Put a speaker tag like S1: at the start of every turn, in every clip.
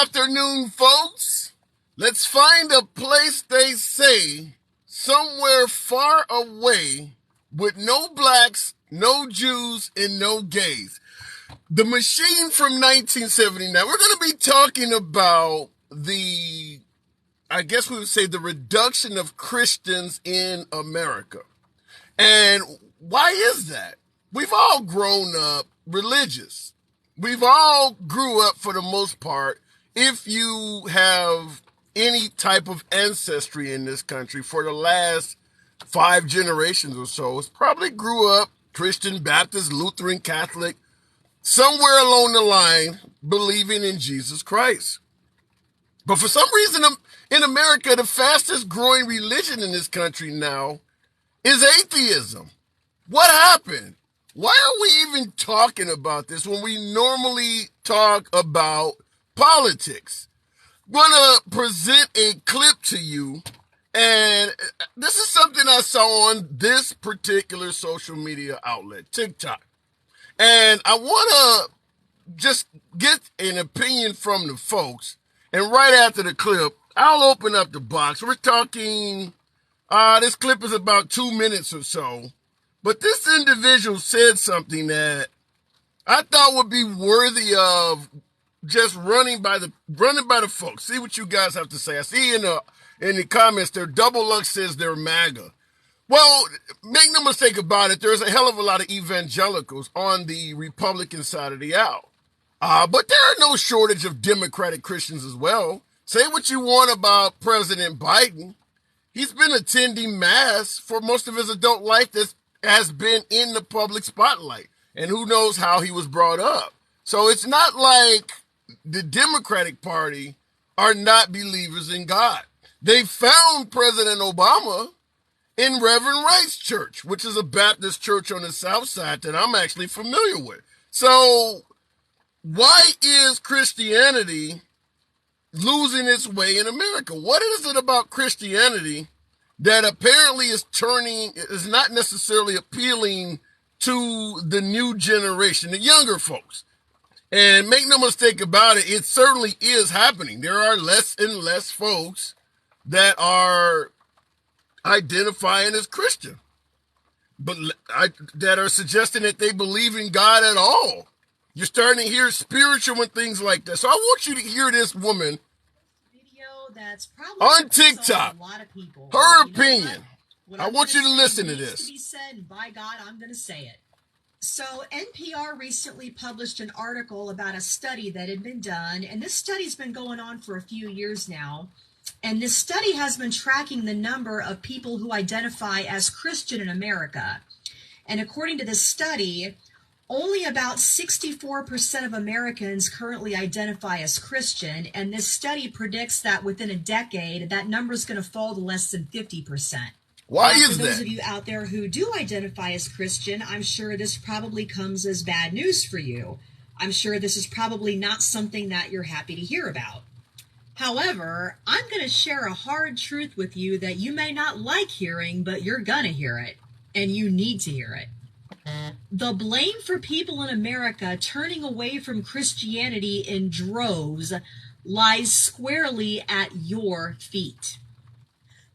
S1: afternoon, folks. Let's find a place, they say, somewhere far away with no blacks, no Jews, and no gays. The Machine from 1979. We're going to be talking about I guess we would say the reduction of Christians in America. And why is that? We've all grown up religious. We've all grew up, for the most part, if you have any type of ancestry in this country for the last 5 generations or so, it's probably grew up Christian, Baptist, Lutheran, Catholic, somewhere along the line believing in Jesus Christ. But for some reason in America, the fastest growing religion in this country now is atheism. What happened? Why are we even talking about this when we normally talk about politics? I'm going to present a clip to you, and this is something I saw on this particular social media outlet, TikTok. And I want to just get an opinion from the folks, and right after the clip, I'll open up the box. We're talking, this clip is about 2 minutes or so. But this individual said something that I thought would be worthy of just running by the folks. See what you guys have to say. I see in the comments there, Double Luck says they're MAGA. Well, make no mistake about it, there's a hell of a lot of evangelicals on the Republican side of the aisle. But there are no shortage of Democratic Christians as well. Say what you want about President Biden. He's been attending Mass for most of his adult life that has been in the public spotlight, and who knows how he was brought up. So it's not like the Democratic Party are not believers in God. They found President Obama in Reverend Wright's church, which is a Baptist church on the South Side that I'm actually familiar with. So why is Christianity losing its way in America? What is it about Christianity that apparently is not necessarily appealing to the new generation, the younger folks? And make no mistake about it, it certainly is happening. There are less and less folks that are identifying as Christian, but that are suggesting that they believe in God at all. You're starting to hear spiritual and things like that. So I want you to hear this woman
S2: that's probably
S1: on TikTok,
S2: a lot of people.
S1: her opinion.
S2: What
S1: I want you to listen to this.
S2: To be said, by God, I'm going to say it. So NPR recently published an article about a study that had been done, and this study's been going on for a few years now. And this study has been tracking the number of people who identify as Christian in America. And according to this study, only about 64% of Americans currently identify as Christian, and this study predicts that within a decade, that number is going to fall to less than 50%.
S1: Why is that?
S2: For those of you out there who do identify as Christian, I'm sure this probably comes as bad news for you. I'm sure this is probably not something that you're happy to hear about. However, I'm going to share a hard truth with you that you may not like hearing, but you're going to hear it, and you need to hear it. The blame for people in America turning away from Christianity in droves lies squarely at your feet.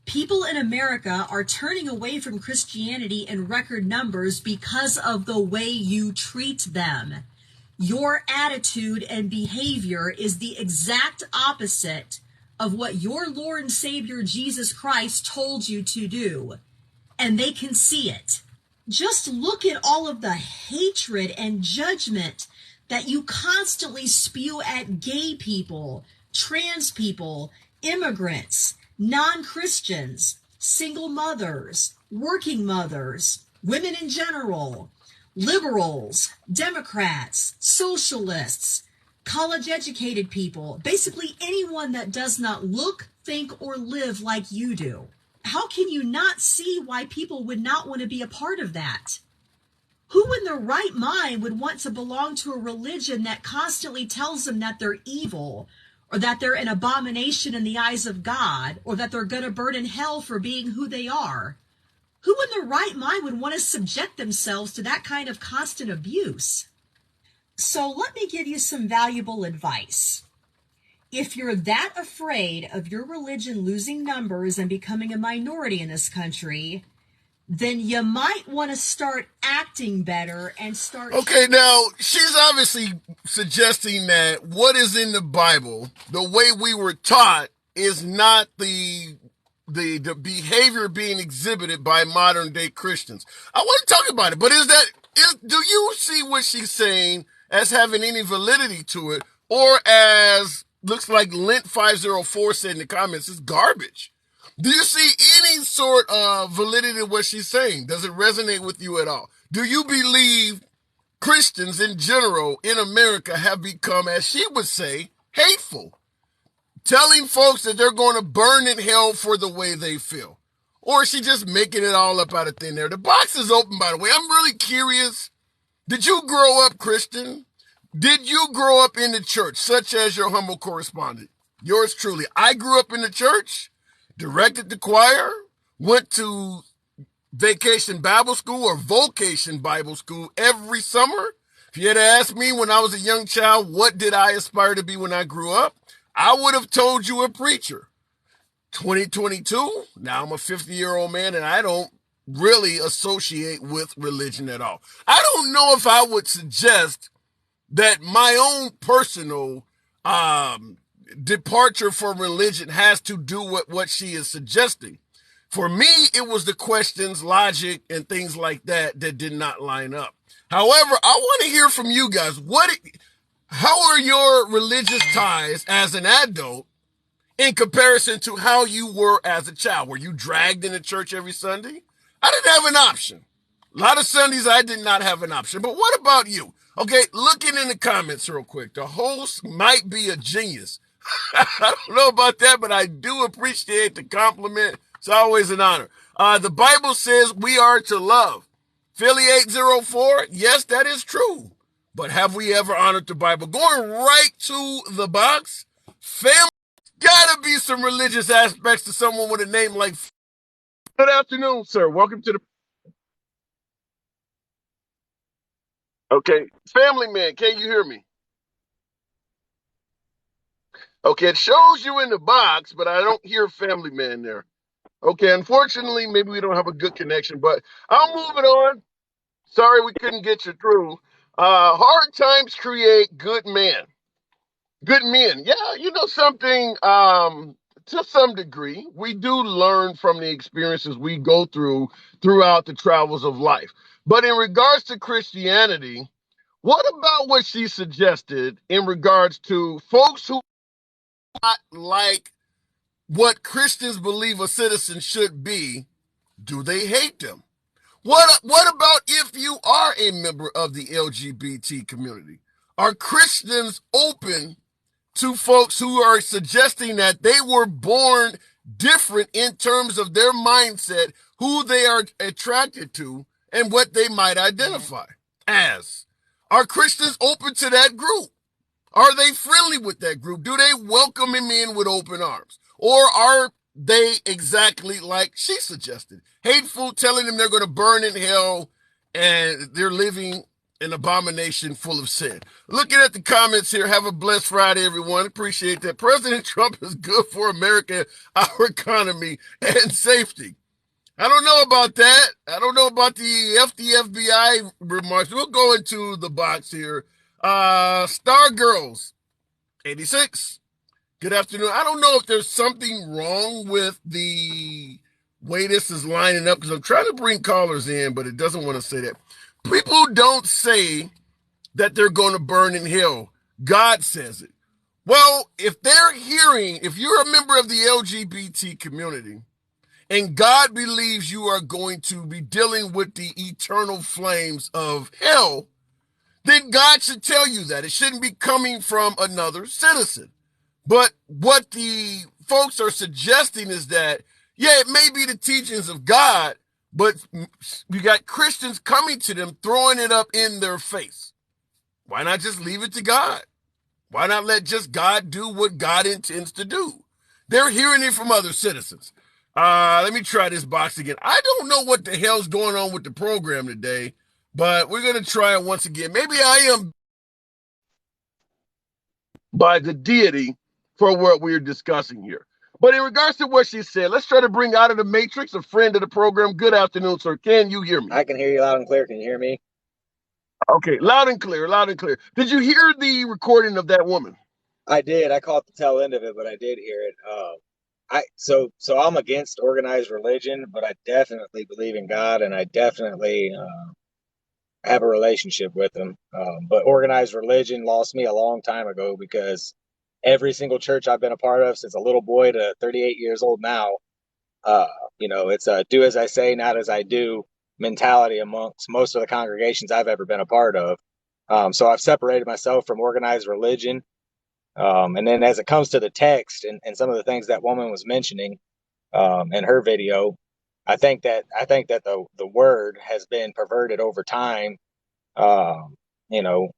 S2: People in America are turning away from Christianity in record numbers because of the way you treat them. Your attitude and behavior is the exact opposite of what your Lord and Savior Jesus Christ told you to do, and they can see it. Just look at all of the hatred and judgment that you constantly spew at gay people, trans people, immigrants, non-Christians, single mothers, working mothers, women in general, liberals, Democrats, socialists, college-educated people, basically anyone that does not look, think, or live like you do. How can you not see why people would not want to be a part of that? Who in their right mind would want to belong to a religion that constantly tells them that they're evil, or that they're an abomination in the eyes of God, or that they're going to burn in hell for being who they are? Who in their right mind would want to subject themselves to that kind of constant abuse? So let me give you some valuable advice. if you're that afraid of your religion losing numbers and becoming a minority in this country, then you might want to start acting better and start...
S1: Okay, now, she's obviously suggesting that what is in the Bible, the way we were taught, is not the behavior being exhibited by modern day Christians. I want to talk about it, but do you see what she's saying as having any validity to it, or as looks like Lint 504 said in the comments, is garbage? Do you see any sort of validity to what she's saying? Does it resonate with you at all? Do you believe Christians in general in America have become, as she would say, hateful, telling folks that they're going to burn in hell for the way they feel? Or is she just making it all up out of thin air? The box is open, by the way. I'm really curious. Did you grow up Christian? Did you grow up in the church, such as your humble correspondent? Yours truly. I grew up in the church, directed the choir, went to vacation Bible school or vocation Bible school every summer. If you had asked me when I was a young child, what did I aspire to be when I grew up? I would have told you a preacher. 2022, now I'm a 50-year-old man and I don't really associate with religion at all. I don't know if I would suggest that my own personal departure from religion has to do with what she is suggesting. For me, it was the questions, logic, and things like that that did not line up. However, I want to hear from you guys. How are your religious ties as an adult in comparison to how you were as a child? Were you dragged into church every Sunday? I didn't have an option. A lot of Sundays I did not have an option. But what about you? Okay, looking in the comments real quick. The host might be a genius. I don't know about that, but I do appreciate the compliment. It's always an honor. The Bible says we are to love. Philly 804, yes, that is true. But have we ever honored the Bible? Going right to the box, family, gotta be some religious aspects to someone with a name like... Good afternoon, sir. Welcome to the... Okay, family man, can you hear me? Okay, it shows you in the box, but I don't hear family man there. Okay, unfortunately, maybe we don't have a good connection, but I'll move it on. Sorry we couldn't get you through. Hard times create good men. Good men. Yeah, you know something, to some degree, we do learn from the experiences we go through throughout the travels of life. But in regards to Christianity, what about what she suggested in regards to folks who not like what Christians believe a citizen should be? Do they hate them? What about if you are a member of the LGBT community? Are Christians open to folks who are suggesting that they were born different in terms of their mindset, who they are attracted to, and what they might identify as? Are Christians open to that group? Are they friendly with that group? Do they welcome him in with open arms? Or are they exactly like she suggested? Hateful, telling them they're going to burn in hell and they're living an abomination full of sin. Looking at the comments here, have a blessed Friday, everyone. Appreciate that. President Trump is good for America, our economy, and safety. I don't know about that. I don't know about the FBI remarks. We'll go into the box here. Star Girls, 86. Good afternoon. I don't know if there's something wrong with the way this is lining up, because I'm trying to bring callers in, but it doesn't want to say that. People don't say that they're going to burn in hell. God says it. Well, if you're a member of the LGBT community, and God believes you are going to be dealing with the eternal flames of hell, then God should tell you that. It shouldn't be coming from another citizen. But what the folks are suggesting is that, yeah, it may be the teachings of God, but you got Christians coming to them, throwing it up in their face. Why not just leave it to God? Why not let just God do what God intends to do? They're hearing it from other citizens. Let me try this box again. I don't know what the hell's going on with the program today, but we're going to try it once again. Maybe I am by the deity for what we're discussing here. But in regards to what she said, let's try to bring out of the matrix a friend of the program. Good afternoon, sir. Can you hear me?
S3: I can hear you loud and clear. Can you hear me?
S1: Okay, loud and clear, loud and clear. Did you hear the recording of that woman?
S3: I did. I caught the tail end of it, but I did hear it. So I'm against organized religion, but I definitely believe in God, and I definitely have a relationship with Him. But organized religion lost me a long time ago because every single church I've been a part of since a little boy to 38 years old now, uh, it's a do as I say, not as I do mentality amongst most of the congregations I've ever been a part of. So I've separated myself from organized religion. And then as it comes to the text and some of the things that woman was mentioning in her video, I think that the word has been perverted over time, and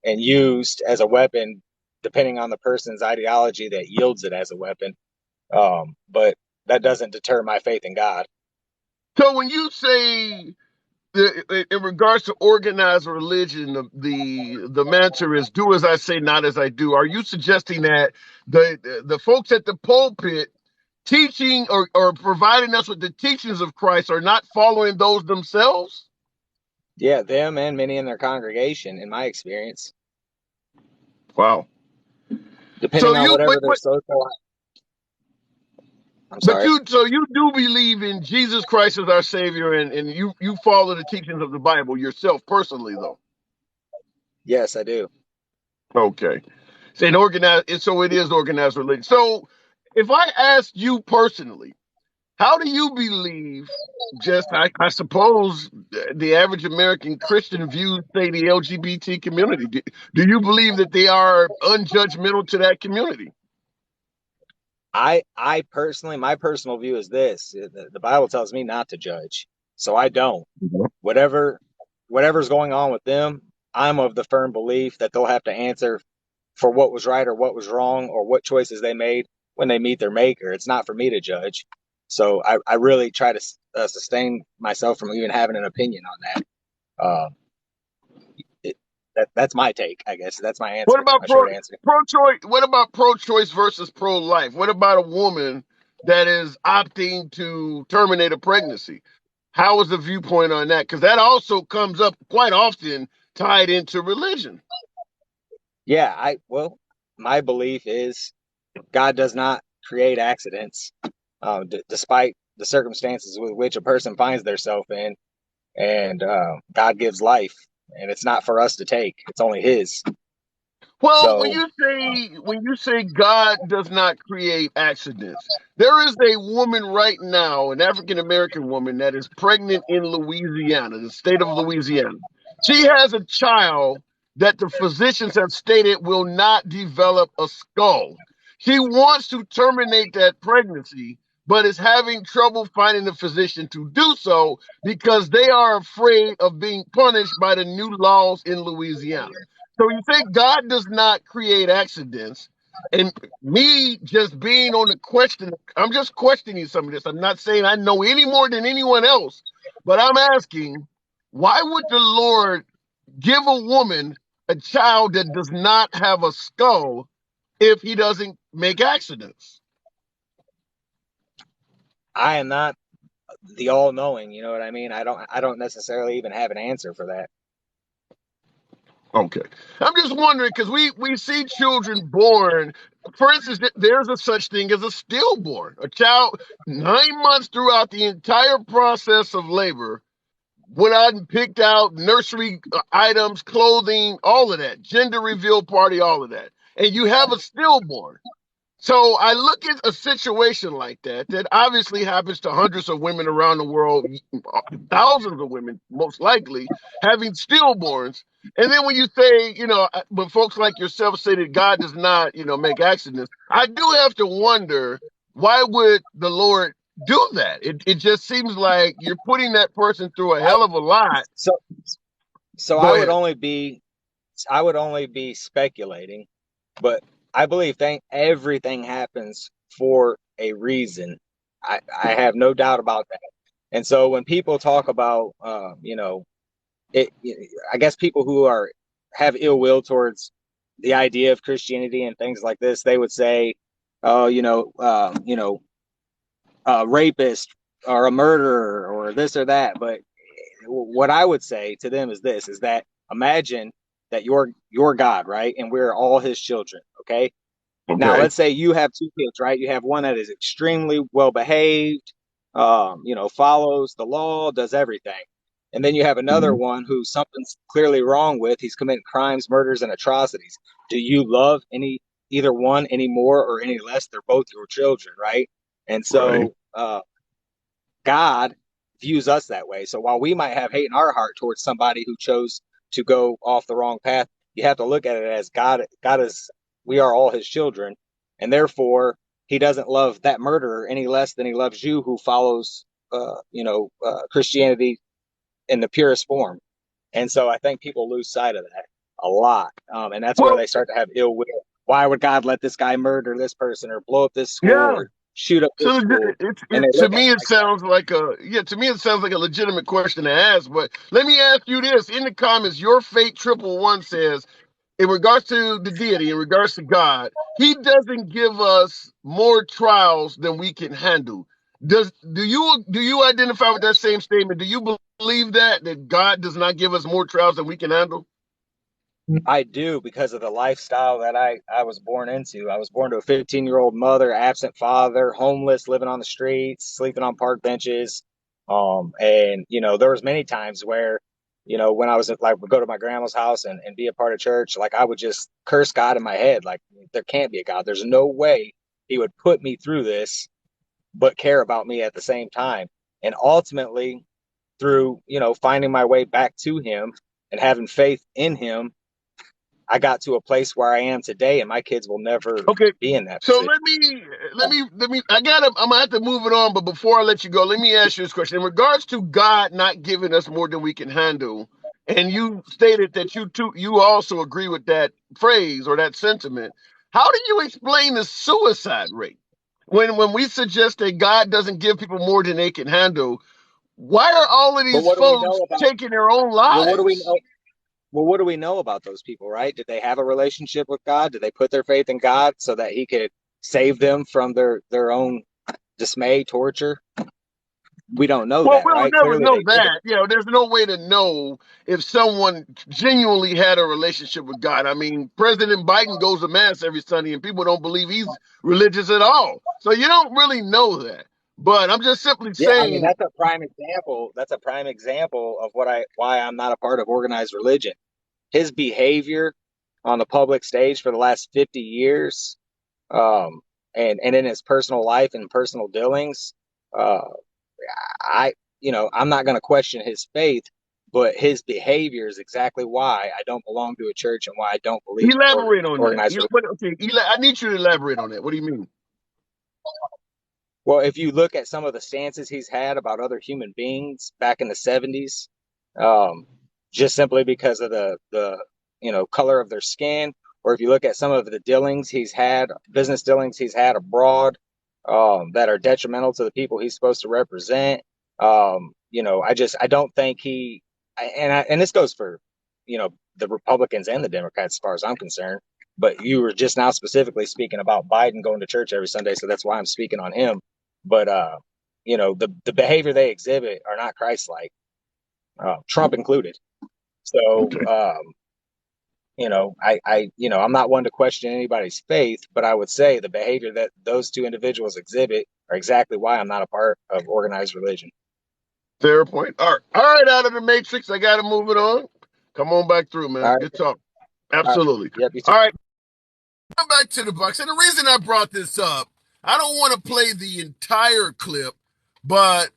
S3: used as a weapon, depending on the person's ideology that yields it as a weapon. But that doesn't deter my faith in God.
S1: So when you say in regards to organized religion, the mantra is "do as I say, not as I do." Are you suggesting that the folks at the pulpit teaching or providing us with the teachings of Christ are not following those themselves?
S3: Yeah, them and many in their congregation, in my experience,
S1: Wow. So
S3: depending on
S1: you
S3: whatever their social. I'm
S1: but
S3: sorry.
S1: you do believe in Jesus Christ as our Savior, and you follow the teachings of the Bible yourself personally, though.
S3: Yes, I do.
S1: Okay. Saying organized, so it is organized religion. So if I ask you personally, how do you believe, just I suppose the average American Christian views, say, the LGBT community? Do you believe that they are unjudgmental to that community?
S3: I personally, my personal view is this: the Bible tells me not to judge, so I don't.
S1: Mhm.
S3: Whatever, whatever's going on with them, I'm of the firm belief that they'll have to answer for what was right or what was wrong or what choices they made when they meet their maker. It's not for me to judge. So I really try to sustain myself from even having an opinion on that. Uh, that's my take, I guess. That's my
S1: What
S3: answer,
S1: about
S3: my short answer.
S1: pro-choice? What about pro-choice versus pro-life? What about a woman that is opting to terminate a pregnancy? How is the viewpoint on that? Because that also comes up quite often tied into religion.
S3: Yeah, well, my belief is God does not create accidents, despite the circumstances with which a person finds themselves in. And God gives life, and it's not for us to take; it's only His.
S1: Well,
S3: So,
S1: when you say God does not create accidents, there is a woman right now, an African American woman that is pregnant in Louisiana, the state of Louisiana. She has a child that the physicians have stated will not develop a skull. She wants to terminate that pregnancy, but is having trouble finding a physician to do so because they are afraid of being punished by the new laws in Louisiana. So you say God does not create accidents. And me just being on the question, I'm just questioning some of this. I'm not saying I know any more than anyone else, but I'm asking, why would the Lord give a woman a child that does not have a skull if he doesn't make accidents?
S3: I am not the all-knowing. You know what I mean? I don't necessarily even have an answer for that.
S1: Okay. I'm just wondering because we see children born. For instance, there's a such thing as a stillborn, a child 9 months throughout the entire process of labor, went out and picked out nursery items, clothing, all of that, gender reveal party, all of that. And you have a stillborn. So I look at a situation like that, that obviously happens to hundreds of women around the world, thousands of women, most likely, having stillborns. And then when you say, when folks like yourself say that God does not, make accidents, I do have to wonder, why would the Lord do that? It just seems like you're putting that person through a hell of a lot.
S3: So, so
S1: Go ahead.
S3: I would only be speculating, but I believe everything happens for a reason. I have no doubt about that. And so when people talk about, it, I guess people who have ill will towards the idea of Christianity and things like this, they would say, oh, rapist or a murderer or this or that. But what I would say to them is this: is that imagine that you're God, right, and we're all His children. Okay. Now,
S1: Okay.
S3: let's say you have two kids, right? You have one that is extremely well behaved, follows the law, does everything. And then you have another
S1: Mhm.
S3: one who something's clearly wrong with. He's committing crimes, murders, and atrocities. Do you love either one any more or any less? They're both your children, right? And
S1: Right.
S3: so God views us that way. So while we might have hate in our heart towards somebody who chose to go off the wrong path, you have to look at it as God is, we are all His children, and therefore He doesn't love that murderer any less than He loves you who follows, Christianity in the purest form. And so I think people lose sight of that a lot, and that's where
S1: Well,
S3: they start to have ill will. Why would God let this guy murder this person or blow up this school
S1: yeah.
S3: or shoot up this
S1: So
S3: school? And they
S1: to
S3: look at
S1: me
S3: it
S1: it
S3: like that.
S1: sounds like a legitimate question to ask. But let me ask you this: in the comments, your fate triple one says, in regards to the deity, in regards to God, He doesn't give us more trials than we can handle. Do you identify with that same statement? Do you believe that God does not give us more trials than we can handle?
S3: I do, because of the lifestyle that I was born into. I was born to a 15-year-old mother, absent father, homeless, living on the streets, sleeping on park benches. And there was many times where, when I was like would go to my grandma's house and be a part of church, like I would just curse God in my head. Like there can't be a God. There's no way He would put me through this, but care about me at the same time. And ultimately, through, finding my way back to Him and having faith in Him, I got to a place where I am today, and my kids will never
S1: Okay.
S3: be in that
S1: So
S3: position.
S1: let me I'm gonna have to move it on, but before I let you go, let me ask you this question. In regards to God not giving us more than we can handle, and you stated that you also agree with that phrase or that sentiment, how do you explain the suicide rate? When we suggest that God doesn't give people more than they can handle, why are all of
S3: But
S1: these
S3: what do we know
S1: folks
S3: about?
S1: taking their own
S3: Well, what do we
S1: lives?
S3: know? Well, what do we know about those people, right? Did they have a relationship with God? Did they put their faith in God so that He could save them from their own dismay, torture? We don't know
S1: Well,
S3: that,
S1: we'll
S3: right?
S1: never
S3: Clearly,
S1: know
S3: they didn't.
S1: that. There's no way to know if someone genuinely had a relationship with God. I mean, President Biden goes to mass every Sunday, and people don't believe he's religious at all. So you don't really know that. But I'm just simply
S3: Yeah, I mean
S1: saying,
S3: that's a prime example. That's a prime example of why I'm not a part of organized religion. His behavior on the public stage for the last 50 years, um, and in his personal life and personal dealings, uh, I'm not going to question his faith, but his behavior is exactly why I don't belong to a church and why I don't believe in
S1: elaborate on that.
S3: organized religion.
S1: Okay, I need you to elaborate on that. What do you mean?
S3: Well, if you look at some of the stances he's had about other human beings back in the 70s, um, just simply because of the color of their skin, or if you look at some of the dealings he's had, business dealings he's had abroad, that are detrimental to the people he's supposed to represent. I don't think and this goes for, the Republicans and the Democrats, as far as I'm concerned. But you were just now specifically speaking about Biden going to church every Sunday, so that's why I'm speaking on him. But the behavior they exhibit are not Christ-like, Trump included. So
S1: Okay.
S3: I'm not one to question anybody's faith, but I would say the behavior that those two individuals exhibit are exactly why I'm not a part of organized religion.
S1: Fair point. All right, out of the matrix. I got to move it on. Come on back through, man.
S3: All right.
S1: Good talk.
S3: All right.
S1: Absolutely.
S3: Yep. You too.
S1: All right. Come back to the Bucks. And the reason I brought this up, I don't want to play the entire clip, but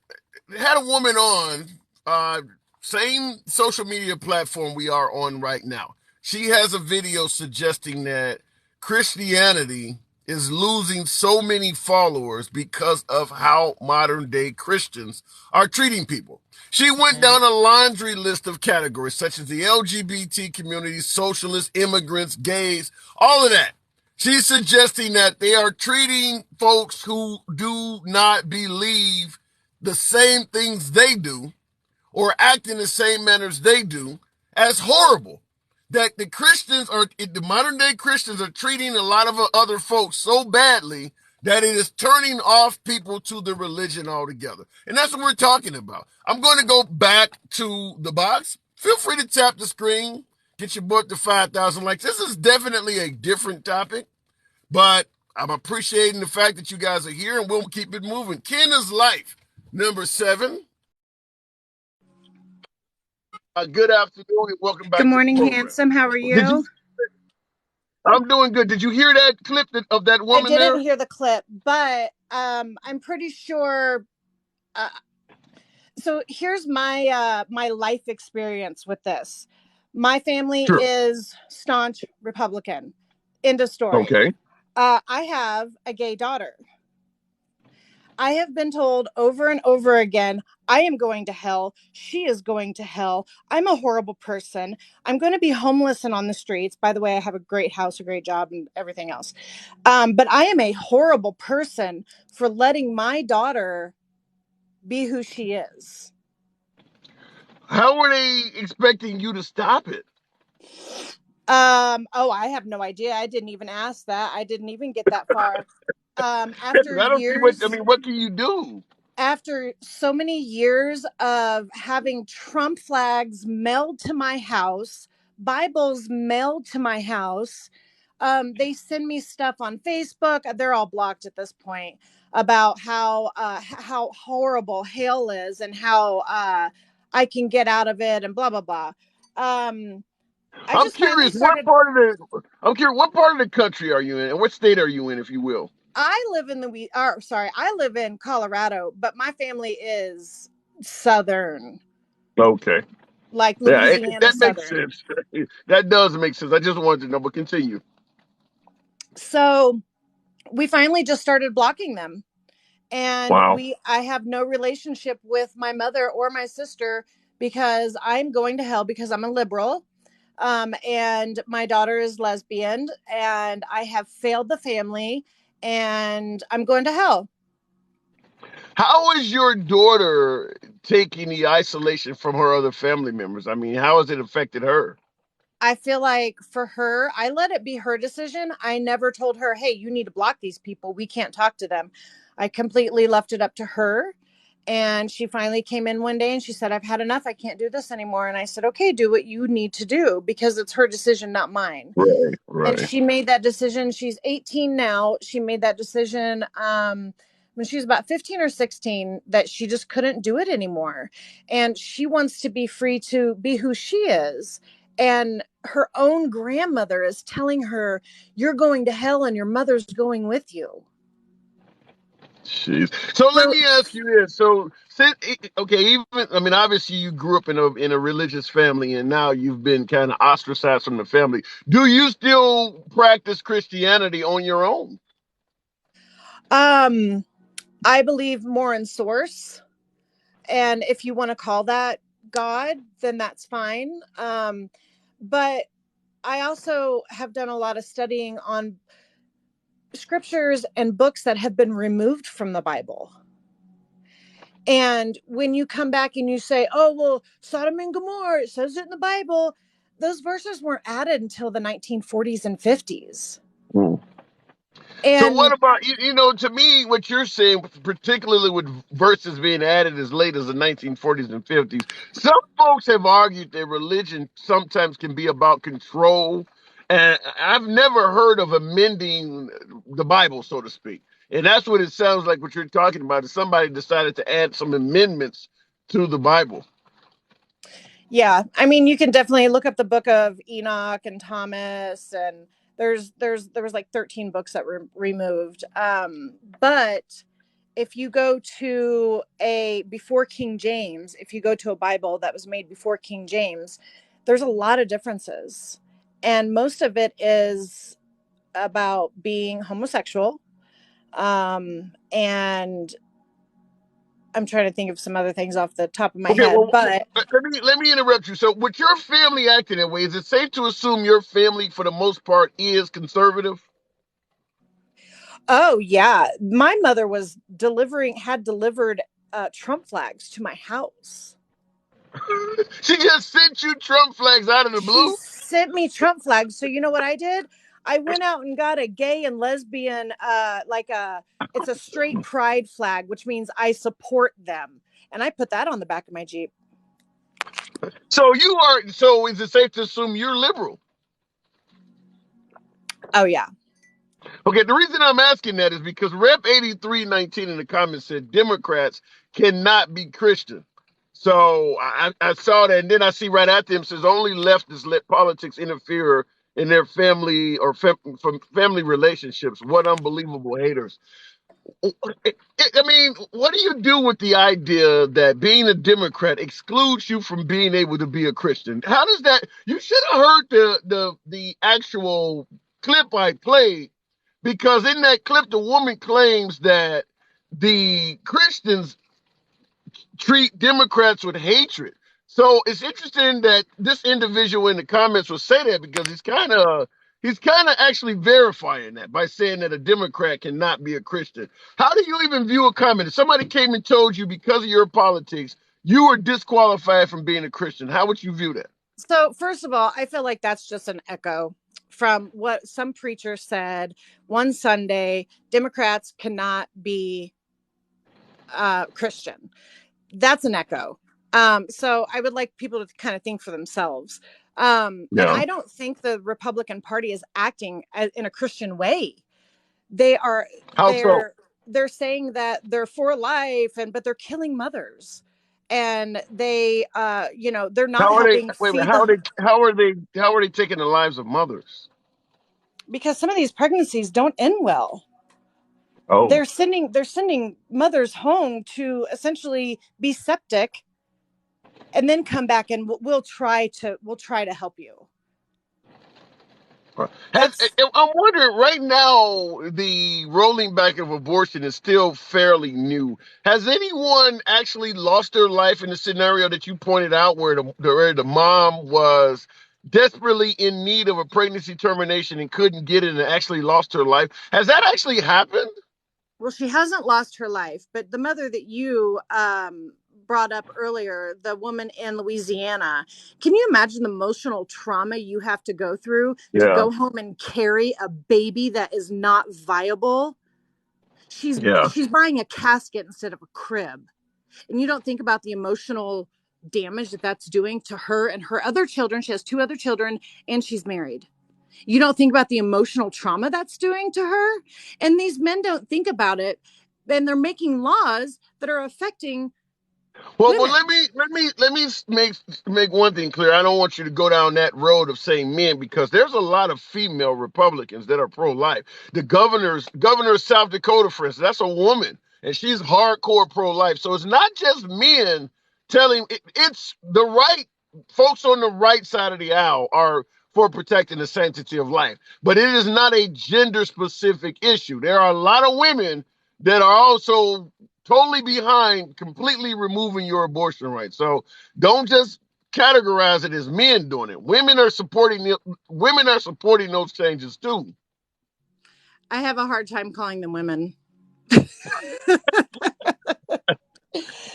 S1: had a woman on, uh, same social media platform we are on right now. She has a video suggesting that Christianity is losing so many followers because of how modern day Christians are treating people. She went down a laundry list of categories such as the LGBT community, socialists, immigrants, gays, all of that. She's suggesting that they are treating folks who do not believe the same things they do or act in the same manners they do as horrible. That the modern day Christians are treating a lot of other folks so badly that it is turning off people to the religion altogether. And that's what we're talking about. I'm going to go back to the box. Feel free to tap the screen, get your book to 5,000 likes. This is definitely a different topic, but I'm appreciating the fact that you guys are here, and we'll keep it moving. Kenna's Life, number 7. Good afternoon and welcome back
S4: Good
S1: to the
S4: morning,
S1: program.
S4: handsome. How are
S1: Did you?
S4: you?
S1: I'm doing good. Did you hear that clip of that
S4: I
S1: woman
S4: didn't
S1: there?
S4: hear the clip, but I'm pretty sure. Uh, so here's my life experience with this. My family
S1: Sure.
S4: is staunch Republican. End of story.
S1: Okay.
S4: I have a gay daughter. I have been told over and over again, I am going to hell. She is going to hell. I'm a horrible person. I'm going to be homeless and on the streets. By the way, I have a great house, a great job, and everything else. But I am a horrible person for letting my daughter be who she is.
S1: How were they expecting you to stop it?
S4: Oh, I have no idea. I didn't even ask that. I didn't even get that far. After
S1: I don't see what, I
S4: years
S1: mean, what can you do?
S4: after so many years of having Trump flags mailed to my house, Bibles mailed to my house, they send me stuff on Facebook. They're all blocked at this point about how horrible hell is and how I can get out of it and blah blah blah. I
S1: I'm
S4: just finally
S1: curious, what
S4: started.
S1: part of I'm curious, what part of the country are you in, and what state are you in, if you will?
S4: I live in I live in Colorado, but my family is Southern,
S1: Okay.
S4: like
S1: Yeah,
S4: Louisiana
S1: that makes
S4: Southern.
S1: sense. That does make sense. I just wanted to know, but continue.
S4: So we finally just started blocking them. And
S1: Wow.
S4: I have no relationship with my mother or my sister because I'm going to hell because I'm a liberal. And my daughter is lesbian and I have failed the family and I'm going to hell.
S1: How is your daughter taking the isolation from her other family members? I mean, how has it affected her?
S4: I feel like for her, I let it be her decision. I never told her, hey, you need to block these people. We can't talk to them. I completely left it up to her. And she finally came in one day and she said, I've had enough. I can't do this anymore. And I said, okay, do what you need to do because it's her decision, not mine.
S1: Right,
S4: And
S1: right.
S4: she made that decision. She's 18 now. She made that decision when she was about 15 or 16 that she just couldn't do it anymore. And she wants to be free to be who she is. And her own grandmother is telling her, you're going to hell and your mother's going with you.
S1: Jeez. So let
S4: So
S1: me ask you this. So, okay, even I mean, obviously you grew up in a religious family, and now you've been kind of ostracized from the family. Do you still practice Christianity on your own?
S4: um, I believe more in source. And if you want to call that God, then that's fine. But I also have done a lot of studying on scriptures and books that have been removed from the Bible. And when you come back and you say, oh, well, Sodom and Gomorrah, it says it in the Bible, those verses weren't added until the 1940s and 50s.
S1: Hmm. So what
S4: And
S1: about you know, to me, what you're saying, particularly with verses being added as late as the 1940s and 50s, some folks have argued that religion sometimes can be about control. And I've never heard of amending the Bible, so to speak. And that's what it sounds like what you're talking about is somebody decided to add some amendments to the Bible.
S4: yeah, I mean, you can definitely look up the book of Enoch and Thomas, and there was like 13 books that were removed. But if you go to a before King James, if you go to a Bible that was made before King James, there's a lot of differences, and most of it is about being homosexual. And I'm trying to think of some other things off the top of my
S1: Okay,
S4: head,
S1: well,
S4: but
S1: let me interrupt you. So, with your family acting that way, is it safe to assume your family, for the most part, is conservative?
S4: oh yeah, my mother had delivered Trump flags to my house.
S1: She just sent you Trump flags out of the
S4: She
S1: blue.
S4: sent me Trump flags. So you know what I did? I went out and got a gay and lesbian, it's a straight pride flag, which means I support them. And I put that on the back of my Jeep.
S1: So is it safe to assume you're liberal?
S4: Oh, yeah.
S1: Okay, the reason I'm asking that is because Rep 8319 in the comments said Democrats cannot be Christian. So I saw that, and then I see right after him says only leftists let politics interfere in their family or from family relationships. What unbelievable haters. I mean, what do you do with the idea that being a Democrat excludes you from being able to be a Christian? How does that? You should have heard the actual clip I played, because in that clip the woman claims that the Christians treat Democrats with hatred. So it's interesting that this individual in the comments will say that, because he's kind of actually verifying that by saying that a Democrat cannot be a Christian. How do you even view a comment? If somebody came and told you because of your politics you were disqualified from being a Christian, how would you view that?
S4: So, first of all, I feel like that's just an echo from what some preacher said one Sunday: Democrats cannot be Christian. That's an echo. So I would like people to kind of think for themselves. And
S1: Yeah.
S4: I don't think the Republican Party is acting in a Christian way. They are
S1: How so?
S4: they're saying that they're for life, but they're killing mothers, and they're not
S1: How are they?
S4: helping
S1: Wait, wait.
S4: feed
S1: How are
S4: the,
S1: they? How are they? How are they taking the lives of mothers?
S4: because some of these pregnancies don't end well.
S1: Oh,
S4: They're sending mothers home to essentially be septic, and then come back, and we'll try to help you. It's
S1: I'm wondering right now, the rolling back of abortion is still fairly new. Has anyone actually lost their life in the scenario that you pointed out, where the mom was desperately in need of a pregnancy termination and couldn't get it and actually lost her life? Has that actually happened?
S4: Well, she hasn't lost her life, but the mother that you brought up earlier, the woman in Louisiana, can you imagine the emotional trauma you have to go through to
S1: Yeah,
S4: go home and carry a baby that is not viable? She's
S1: yeah.
S4: she's buying a casket instead of a crib, and you don't think about the emotional damage that that's doing to her and her other children. She has two other children, and she's married. You don't think about the emotional trauma that's doing to her. And these men don't think about it. And they're making laws that are affecting
S1: Well,
S4: women.
S1: let me make one thing clear. I don't want you to go down that road of saying men, because there's a lot of female Republicans that are pro-life. The governor of South Dakota, for instance, that's a woman, and she's hardcore pro-life. So it's not just men it's the right folks on the right side of the aisle are for protecting the sanctity of life. But it is not a gender specific issue. There are a lot of women that are also totally behind completely removing your abortion rights. So don't just categorize it as men doing it. Women are supporting those changes too.
S4: I have a hard time calling them women.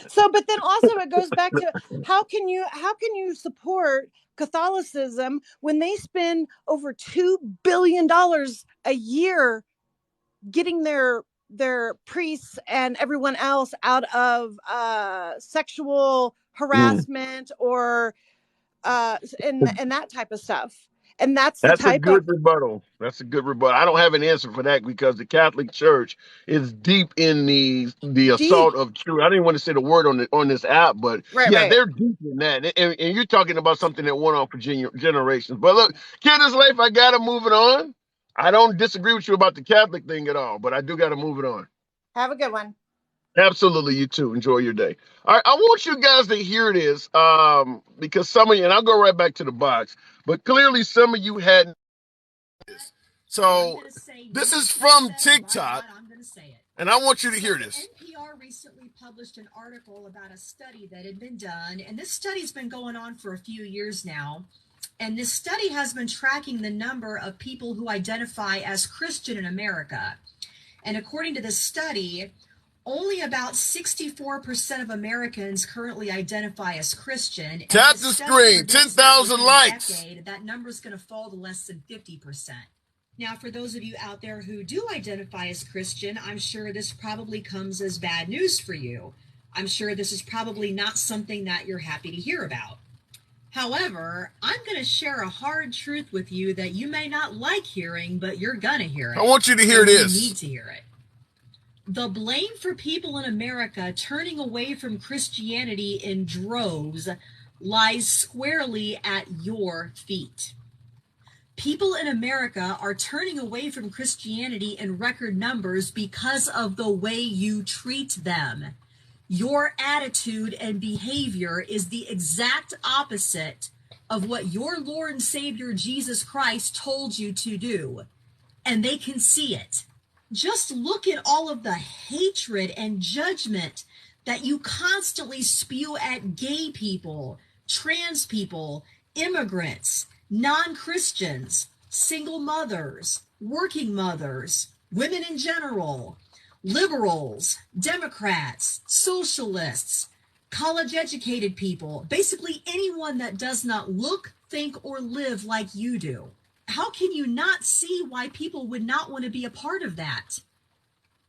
S4: So, but then also it goes back to how can you support Catholicism when they spend over $2 billion a year getting their priests and everyone else out of sexual
S1: Mm.
S4: harassment or and that type of stuff. And that's the
S1: That's a
S4: type of
S1: good rebuttal. That's a good rebuttal. I don't have an answer for that, because the Catholic Church is deep in the
S4: deep.
S1: assault of truth. I didn't want to say the word on this app, but
S4: Right,
S1: yeah,
S4: right.
S1: they're deep in that. And you're talking about something that went on for generations. But look, kid, this life, I gotta move it on. I don't disagree with you about the Catholic thing at all, but I do gotta move it on.
S4: Have a good one.
S1: Absolutely, you too. Enjoy your day. All right, I want you guys to hear this, because some of you, and I'll go right back to the box, but clearly some of you hadn't. So this is from TikTok, and I want you to hear this.
S2: NPR recently published an article about a study that had been done, and this study's been going on for a few years now. And this study has been tracking the number of people who identify as Christian in America. And according to this study, only about 64% of Americans currently identify as Christian.
S1: Tap the screen, 10,000 likes.
S2: That number is going to fall to less than 50%. Now, for those of you out there who do identify as Christian, I'm sure this probably comes as bad news for you. I'm sure this is probably not something that you're happy to hear about. However, I'm going to share a hard truth with you that you may not like hearing, but you're going to hear it.
S1: I want you to hear this.
S2: You need to hear it. The blame for people in America turning away from Christianity in droves lies squarely at your feet. People in America are turning away from Christianity in record numbers because of the way you treat them. Your attitude and behavior is the exact opposite of what your Lord and Savior Jesus Christ told you to do, and they can see it. Just look at all of the hatred and judgment that you constantly spew at gay people, trans people, immigrants, non-Christians, single mothers, working mothers, women in general, liberals, Democrats, socialists, college-educated people, basically anyone that does not look, think, or live like you do. How can you not see why people would not want to be a part of that?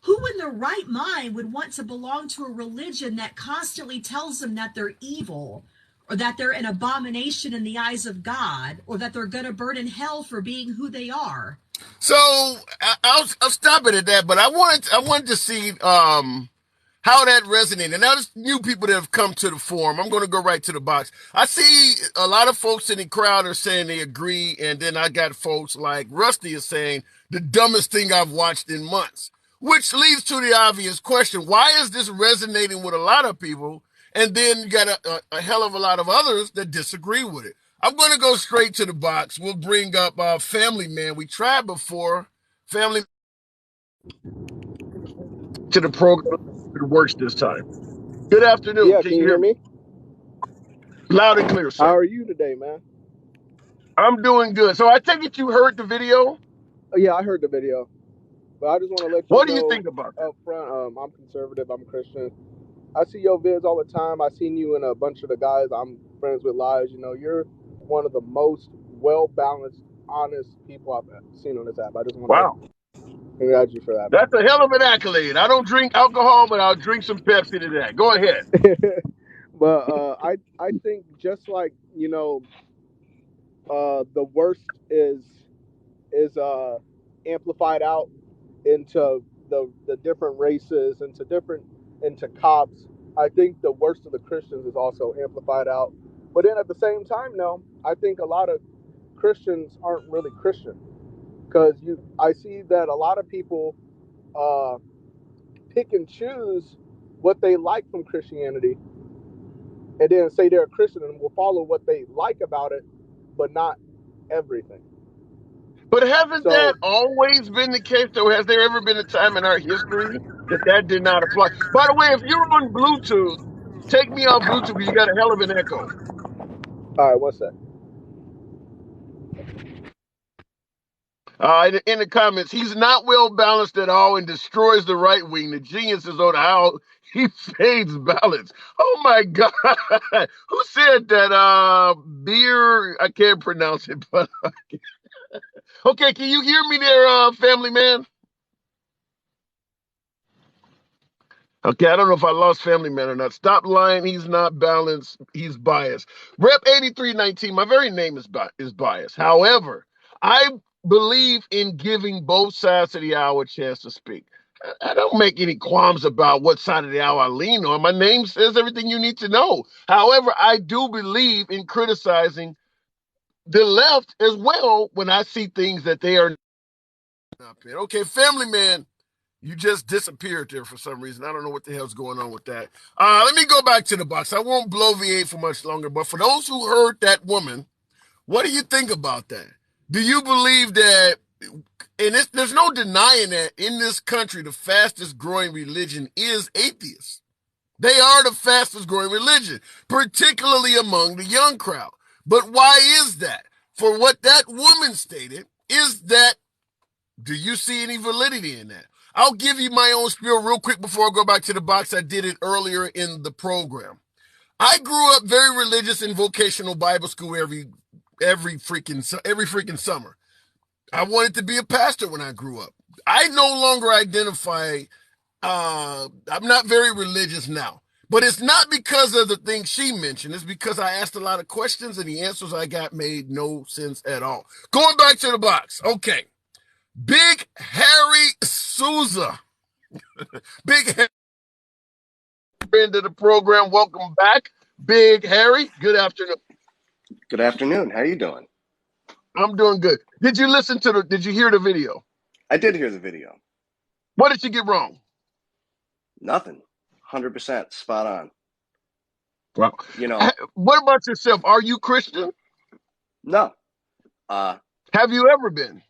S2: Who in their right mind would want to belong to a religion that constantly tells them that they're evil, or that they're an abomination in the eyes of God, or that they're going to burn in hell for being who they are?
S1: So I'll stop it at that, but I wanted to see how that resonated. And now there's new people that have come to the forum. I'm going to go right to the box. I see a lot of folks in the crowd are saying they agree, and then I got folks like Rusty is saying the dumbest thing I've watched in months, which leads to the obvious question: why is this resonating with a lot of people, and then you got a hell of a lot of others that disagree with it? I'm going to go straight to the box. We'll bring up Family Man. We tried before. Family to the program. It works this time. Good afternoon.
S5: Yeah, can you hear me?
S1: Loud and clear, sir.
S5: How are you today, man?
S1: I'm doing good. So I take it you heard the video?
S5: Oh, yeah, I heard the video. But I just want to let you
S1: What
S5: know
S1: do you think about that?
S5: up front, I'm conservative, I'm a Christian. I see your vids all the time. I seen you and a bunch of the guys I'm friends with lives. You know, you're one of the most well-balanced, honest people I've seen on this app. I just want to congratulate you for that.
S1: That's a hell of an accolade. I don't drink alcohol, but I'll drink some Pepsi to that. Go ahead.
S5: But I think just like, you know, the worst is amplified out into the different races, into cops. I think the worst of the Christians is also amplified out. But then at the same time, no, I think a lot of Christians aren't really Christian, because I see that a lot of people pick and choose what they like from Christianity, and then say they're a Christian and will follow what they like about it, but not everything.
S1: But hasn't that always been the case, though? Has there ever been a time in our history that did not apply? By the way, if you're on Bluetooth, take me off Bluetooth because you got a hell of an echo.
S5: All right, one sec.
S1: In the comments, he's not well balanced at all and destroys the right wing. The genius is on how he fades balance. Oh my God. Who said that? Beer, I can't pronounce it, but okay, can you hear me there, Family Man? Okay, I don't know if I lost Family Man or not. Stop lying. He's not balanced. He's biased. Rep 8319, my very name is biased. However, I believe in giving both sides of the aisle a chance to speak. I don't make any qualms about what side of the aisle I lean on. My name says everything you need to know. However, I do believe in criticizing the left as well when I see things that they are not. Okay, Family Man, you just disappeared there for some reason. I don't know what the hell's going on with that. Let me go back to the box. I won't bloviate for much longer, but for those who heard that woman, what do you think about that? Do you believe that, and there's no denying that in this country, the fastest growing religion is atheists. They are the fastest growing religion, particularly among the young crowd. But why is that? For what that woman stated is that, do you see any validity in that? I'll give you my own spiel real quick before I go back to the box. I did it earlier in the program. I grew up very religious in vocational Bible school every freaking summer. I wanted to be a pastor when I grew up. I no longer identify, I'm not very religious now. But it's not because of the things she mentioned. It's because I asked a lot of questions and the answers I got made no sense at all. Going back to the box. Okay. Big Harry Souza. Big Harry, friend of the program. Welcome back. Big Harry. Good afternoon.
S6: Good afternoon. How are you doing?
S1: I'm doing good. Did you hear the video?
S6: I did hear the video.
S1: What did you get wrong?
S6: Nothing. 100% spot on.
S1: Well,
S6: You know,
S1: what about yourself? Are you Christian?
S6: no.
S1: Have you ever been?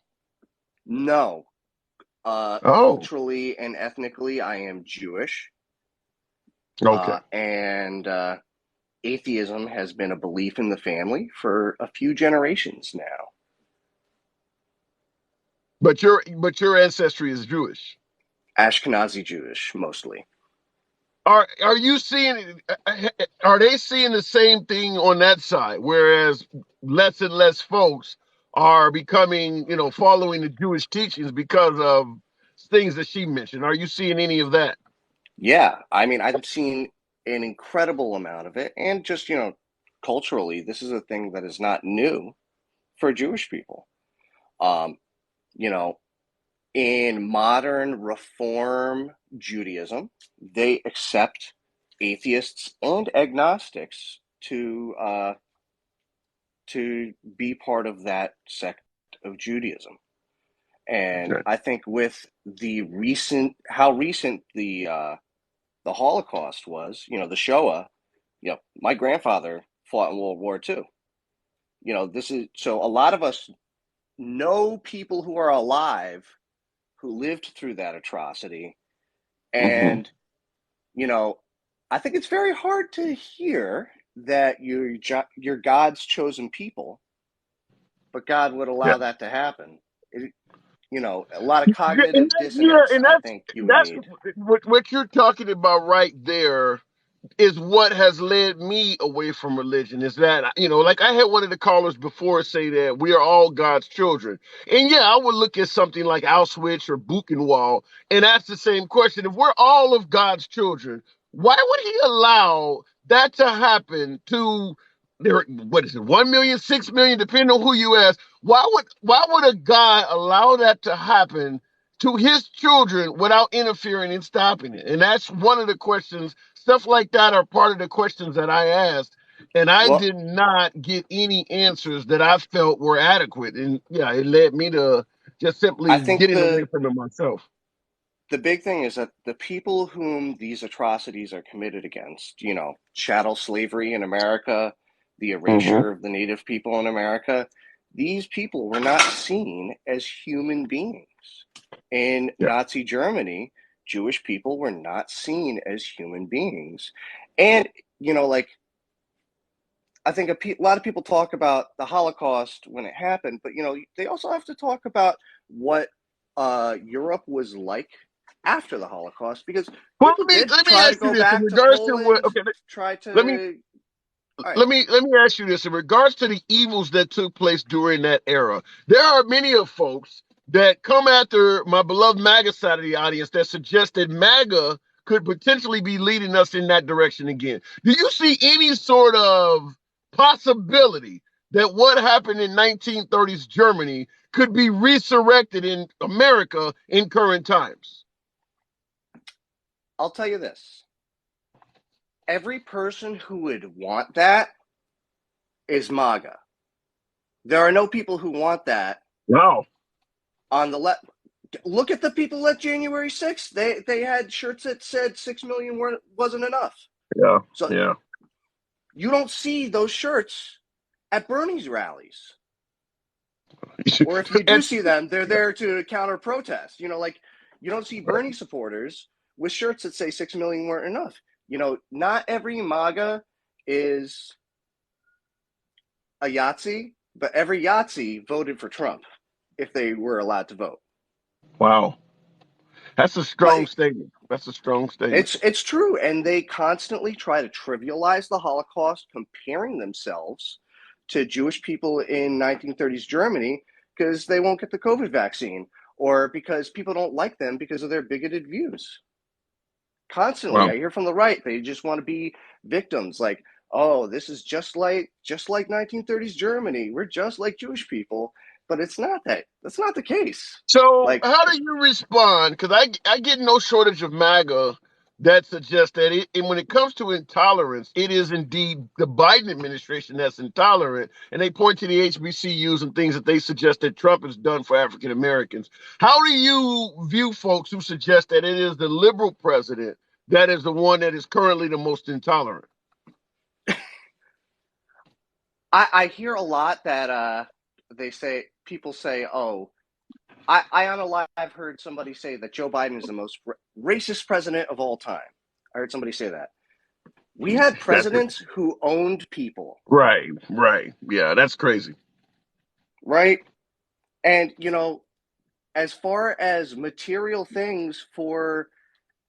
S6: No.
S1: Oh,
S6: Culturally and ethnically, I am Jewish.
S1: okay.
S6: And atheism has been a belief in the family for a few generations now.
S1: But your ancestry is Jewish.
S6: Ashkenazi Jewish, mostly.
S1: Are you seeing? Are they seeing the same thing on that side? Whereas less and less folks are becoming, following the Jewish teachings because of things that she mentioned. Are you seeing any of that?
S6: Yeah. I mean, I've seen an incredible amount of it. And just, culturally, this is a thing that is not new for Jewish people. Um, you know, in modern Reform Judaism, they accept atheists and agnostics to be part of that sect of Judaism. And
S1: Okay.
S6: I think with how recent the Holocaust was, the Shoah, my grandfather fought in World War II. This is so a lot of us know people who are alive who lived through that atrocity.
S1: Mm-hmm.
S6: And, I think it's very hard to hear that you're God's chosen people, but God would
S1: Yeah.
S6: allow that to happen. A lot of
S1: Yeah, and
S6: cognitive
S1: yeah,
S6: dissonance,
S1: and
S6: I think you would
S1: that's
S6: need.
S1: what you're talking about right there is what has led me away from religion is that, like I had one of the callers before say that we are all God's children. And yeah, I would look at something like Auschwitz or Buchenwald and ask the same question. If we're all of God's children, why would he allow that to happen to there, what is it, 1 million, 6 million, depending on who you ask? Why would a God allow that to happen to his children without interfering and stopping it? And that's one of the questions. Stuff like that are part of the questions that I asked, and I
S6: Well,
S1: did not get any answers that I felt were adequate. And yeah, it led me to just
S6: I
S1: simply
S6: think
S1: getting away from it myself.
S6: the big thing is that the people whom these atrocities are committed against, chattel slavery in America, the
S1: Mm-hmm.
S6: erasure of the native people in America, these people were not seen as human beings. In
S1: Yeah.
S6: Nazi Germany, Jewish people were not seen as human beings. And, like, I think a lot of people talk about the Holocaust when it happened, but, they also have to talk about what Europe was like after the Holocaust, because
S1: Well,
S6: people
S1: let me
S6: did
S1: let me
S6: try to
S1: ask you
S6: go
S1: this in
S6: back to
S1: regards to what.
S6: Poland,
S1: Okay,
S6: try
S1: let me
S6: to. All right.
S1: let me ask you this in regards to the evils that took place during that era. There are many of folks that come after my beloved MAGA side of the audience that suggest that MAGA could potentially be leading us in that direction again. Do you see any sort of possibility that what happened in 1930s Germany could be resurrected in America in current times?
S6: I'll tell you this. Every person who would want that is MAGA. There are no people who want that
S1: Wow.
S6: on the left. Look at the people at January 6th. They had shirts that said 6 million wasn't enough.
S1: Yeah.
S6: So
S1: Yeah.
S6: you don't see those shirts at Bernie's rallies. Or if you do
S1: And
S6: see them, they're there to counter protest. Like you don't see Bernie supporters with shirts that say 6 million weren't enough. Not every MAGA is a Yahtzee, but every Yahtzee voted for Trump if they were allowed to vote.
S1: wow. That's a
S6: But
S1: strong statement. That's a strong statement.
S6: it's true, and they constantly try to trivialize the Holocaust, comparing themselves to Jewish people in 1930s Germany, because they won't get the COVID vaccine, or because people don't like them because of their bigoted views. Constantly,
S1: Well,
S6: I hear from the right, they just want to be victims. Like, oh, this is just like 1930s Germany. We're just like Jewish people, but it's not that. That's not the case.
S1: so
S6: Like,
S1: how do you respond? Because I get no shortage of MAGA that suggests that and when it comes to intolerance, it is indeed the Biden administration that's intolerant. And they point to the HBCUs and things that they suggest that Trump has done for African Americans. How do you view folks who suggest that it is the liberal president that is the one that is currently the most intolerant?
S6: I hear a lot that people say, oh, on a live, I've heard somebody say that Joe Biden is the most racist president of all time. I heard somebody say that. We had presidents who owned people.
S1: Right. Yeah, that's crazy.
S6: Right? And, as far as material things for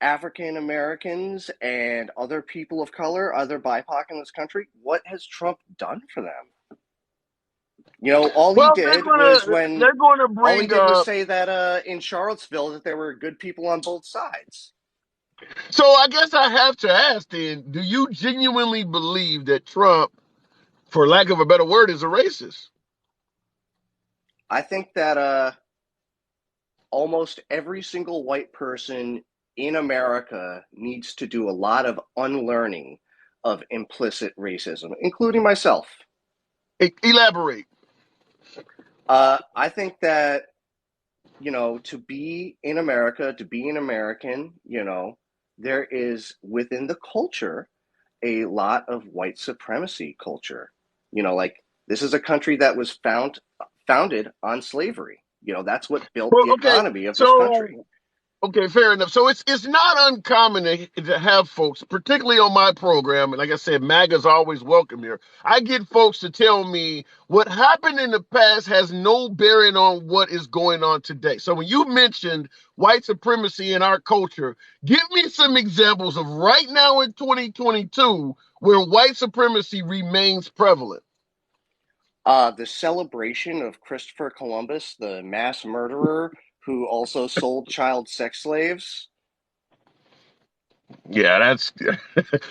S6: African Americans and other people of color, other BIPOC in this country, what has Trump done for them? All he
S1: Well,
S6: did was
S1: they're gonna bring up.
S6: say that in Charlottesville that there were good people on both sides.
S1: So I guess I have to ask then, do you genuinely believe that Trump, for lack of a better word, is a racist?
S6: I think that almost every single white person in America needs to do a lot of unlearning of implicit racism, including myself.
S1: Elaborate.
S6: I think that, to be in America, to be an American, there is within the culture a lot of white supremacy culture. Like, this is a country that was founded on slavery. That's what built
S1: Well,
S6: the economy of this country.
S1: Okay, fair enough. So it's not uncommon to have folks, particularly on my program, and like I said, MAGA's always welcome here. I get folks to tell me what happened in the past has no bearing on what is going on today. So when you mentioned white supremacy in our culture, give me some examples of right now in 2022 where white supremacy remains prevalent.
S6: The celebration of Christopher Columbus, the mass murderer who also sold child sex slaves.
S1: Yeah, that's.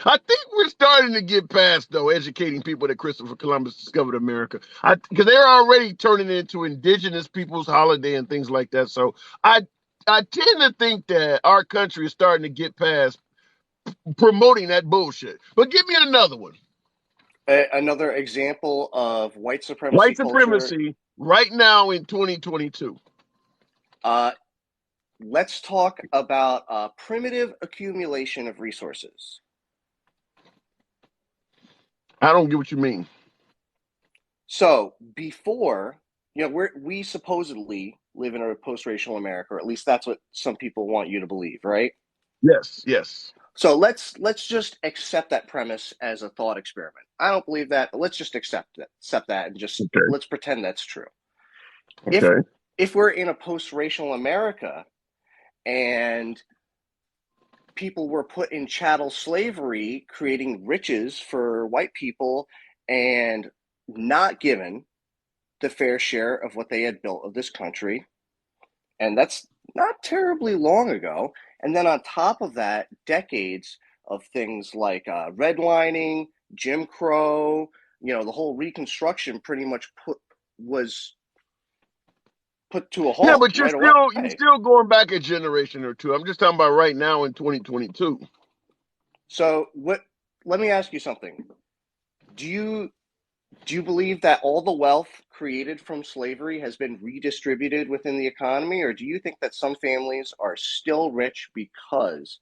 S1: I think we're starting to get past though educating people that Christopher Columbus discovered America. Because they're already turning it into indigenous people's holiday and things like that. So I I tend to think that our country is starting to get past promoting that bullshit. But give me another one.
S6: Another example of white supremacy
S1: White
S6: culture.
S1: supremacy right now in 2022.
S6: Let's talk about primitive accumulation of resources.
S1: I don't get what you mean.
S6: So before, we supposedly live in a post-racial America, or at least that's what some people want you to believe, right?
S1: Yes.
S6: So let's just accept that premise as a thought experiment. I don't believe that, but let's just accept that, and just let's pretend that's true.
S1: Okay.
S6: If we're in a post-racial America and people were put in chattel slavery, creating riches for white people and not given the fair share of what they had built of this country, and that's not terribly long ago. And then on top of that, decades of things like redlining, Jim Crow, the whole Reconstruction pretty much was put to a halt.
S1: Yeah, but you're
S6: you're
S1: still going back a generation or two. I'm just talking about right now in 2022.
S6: So let me ask you something. Do you believe that all the wealth created from slavery has been redistributed within the economy, or do you think that some families are still rich because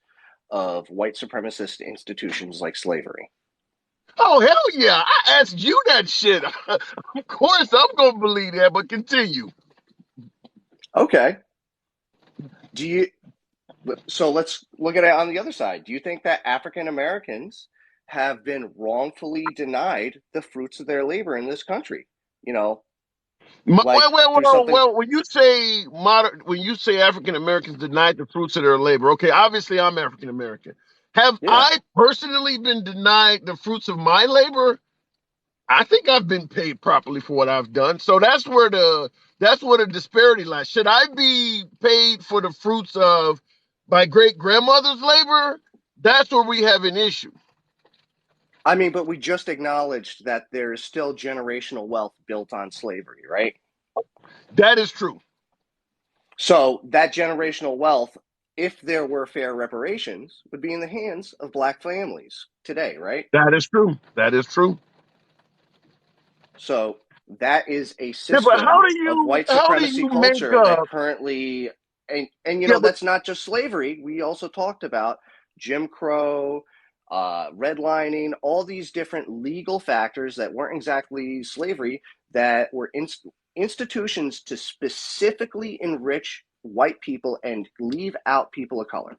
S6: of white supremacist institutions like slavery?
S1: Oh, hell yeah. I asked you that shit. Of course, I'm going to believe that, but continue.
S6: Okay. So let's look at it on the other side. Do you think that African Americans have been wrongfully denied the fruits of their labor in this country?
S1: Well, when you say African Americans denied the fruits of their labor, okay, obviously I'm African American. Have I personally been denied the fruits of my labor? I think I've been paid properly for what I've done. So that's where the That's where the disparity lies. Should I be paid for the fruits of my great grandmother's labor? That's where we have an issue.
S6: I mean, but we just acknowledged that there is still generational wealth built on slavery, right?
S1: That is true.
S6: So that generational wealth, if there were fair reparations, would be in the hands of black families today, right?
S1: That is true. That is true.
S6: So that is a
S1: Yeah, but
S6: system of white
S1: how do
S6: supremacy
S1: you make
S6: culture that
S1: up?
S6: currently, and you
S1: Yeah,
S6: know,
S1: but
S6: that's not just slavery. We also talked about Jim Crow, redlining, all these different legal factors that weren't exactly slavery, that were institutions to specifically enrich white people and leave out people of color,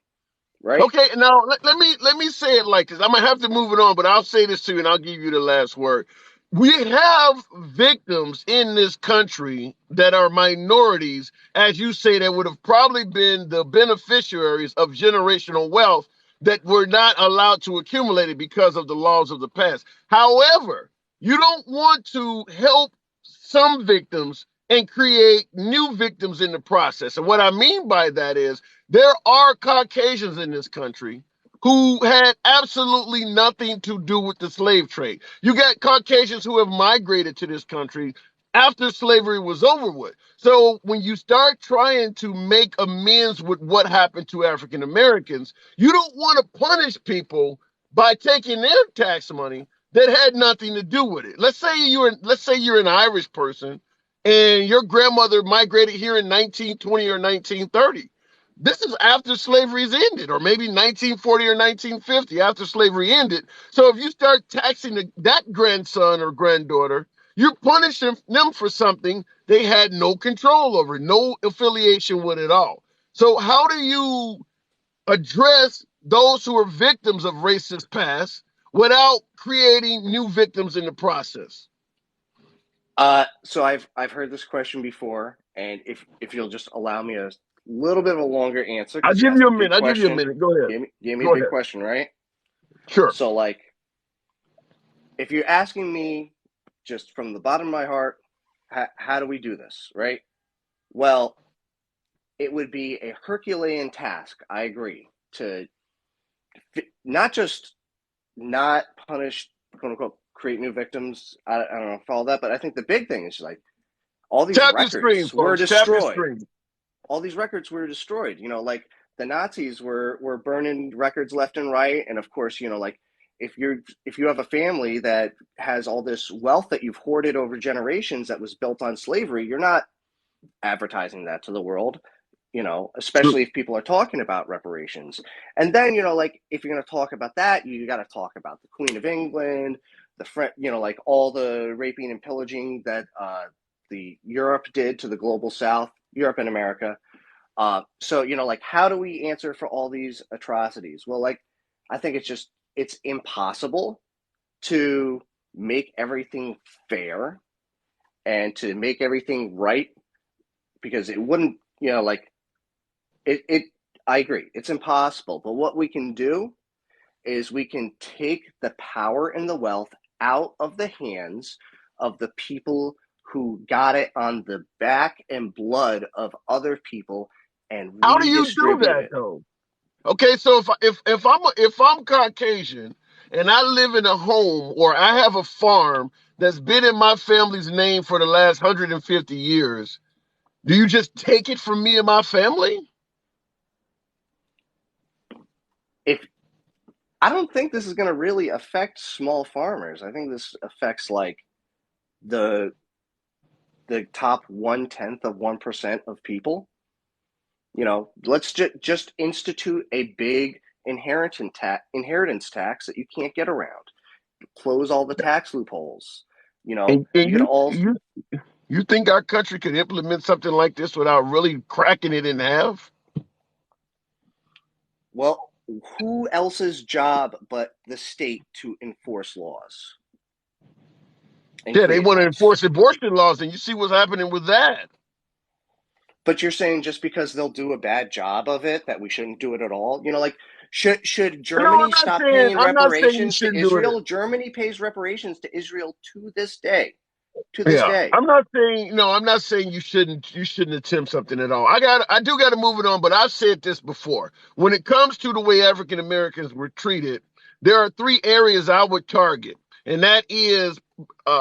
S6: right?
S1: okay, now let me say it like this. I'm gonna have to move it on, but I'll say this to you, and I'll give you the last word. We have victims in this country that are minorities, as you say, that would have probably been the beneficiaries of generational wealth that were not allowed to accumulate it because of the laws of the past. However, you don't want to help some victims and create new victims in the process. And what I mean by that is there are Caucasians in this country who had absolutely nothing to do with the slave trade. You got Caucasians who have migrated to this country after slavery was over with. So when you start trying to make amends with what happened to African Americans, you don't want to punish people by taking their tax money that had nothing to do with it. Let's say you're an Irish person and your grandmother migrated here in 1920 or 1930. This is after slavery's ended, or maybe 1940 or 1950 after slavery ended. So if you start taxing that grandson or granddaughter, you're punishing them for something they had no control over, no affiliation with at all. So how do you address those who are victims of racist past without creating new victims in the process?
S6: So I've heard this question before, and if you'll just allow me a little bit of a longer answer,
S1: I'll
S6: because you
S1: give
S6: asked
S1: you
S6: a
S1: a
S6: big
S1: minute. I'll give you a
S6: question,
S1: minute. Go ahead.
S6: gave me a
S1: Go
S6: big
S1: ahead.
S6: question, right?
S1: Sure.
S6: So like, if you're asking me just from the bottom of my heart, how do we do this, right? Well, it would be a Herculean task. I agree to not just not punish, quote unquote, create new victims. I don't know if all that, but I think the big thing is like all these
S1: Tap your screen,
S6: records were
S1: folks. Tap your
S6: destroyed.
S1: screen.
S6: All these records were destroyed. You know, like the Nazis were burning records left and right, and of course, you know, like if you have a family that has all this wealth that you've hoarded over generations that was built on slavery, you're not advertising that to the world. You know,
S1: True.
S6: especially if people are talking about reparations. And then, you know, like if you're going to talk about that, you got to talk about the Queen of England, you know, like all the raping and pillaging that the Europe did to the global South, Europe and America. So, you know, like how do we answer for all these atrocities? Well, like I think it's impossible to make everything fair and to make everything right because it wouldn't, you know, like it I agree. It's impossible. But what we can do is we can take the power and the wealth out of the hands of the people who got it on the back and blood of other people and
S1: How do you do
S6: redistribute
S1: that
S6: it.
S1: though? Okay, so if I'm Caucasian and I live in a home or I have a farm that's been in my family's name for the last 150 years, do you just take it from me and my family?
S6: If I don't think this is going to really affect small farmers. I think this affects like the the top 1/10 of 1% of people. You know, let's just institute a big inheritance tax that you can't get around. Close all the tax loopholes. You know,
S1: And
S6: you could all
S1: you think our country could implement something like this without really cracking it in half?
S6: well, who else's job but the state to enforce laws and
S1: Yeah, they
S6: create
S1: want to
S6: laws?
S1: enforce abortion laws, and you see what's happening with that.
S6: But you're saying just because they'll do a bad job of it that we shouldn't do it at all? You know, like should
S1: No,
S6: Germany stop paying
S1: I'm not saying you
S6: reparations to
S1: shouldn't do it.
S6: Israel? Germany pays reparations to Israel to this day. to this
S1: Yeah,
S6: day.
S1: I'm not saying no. I'm not saying you shouldn't attempt something at all. I do got to move it on. But I've said this before. When it comes to the way African Americans were treated, there are three areas I would target, and that is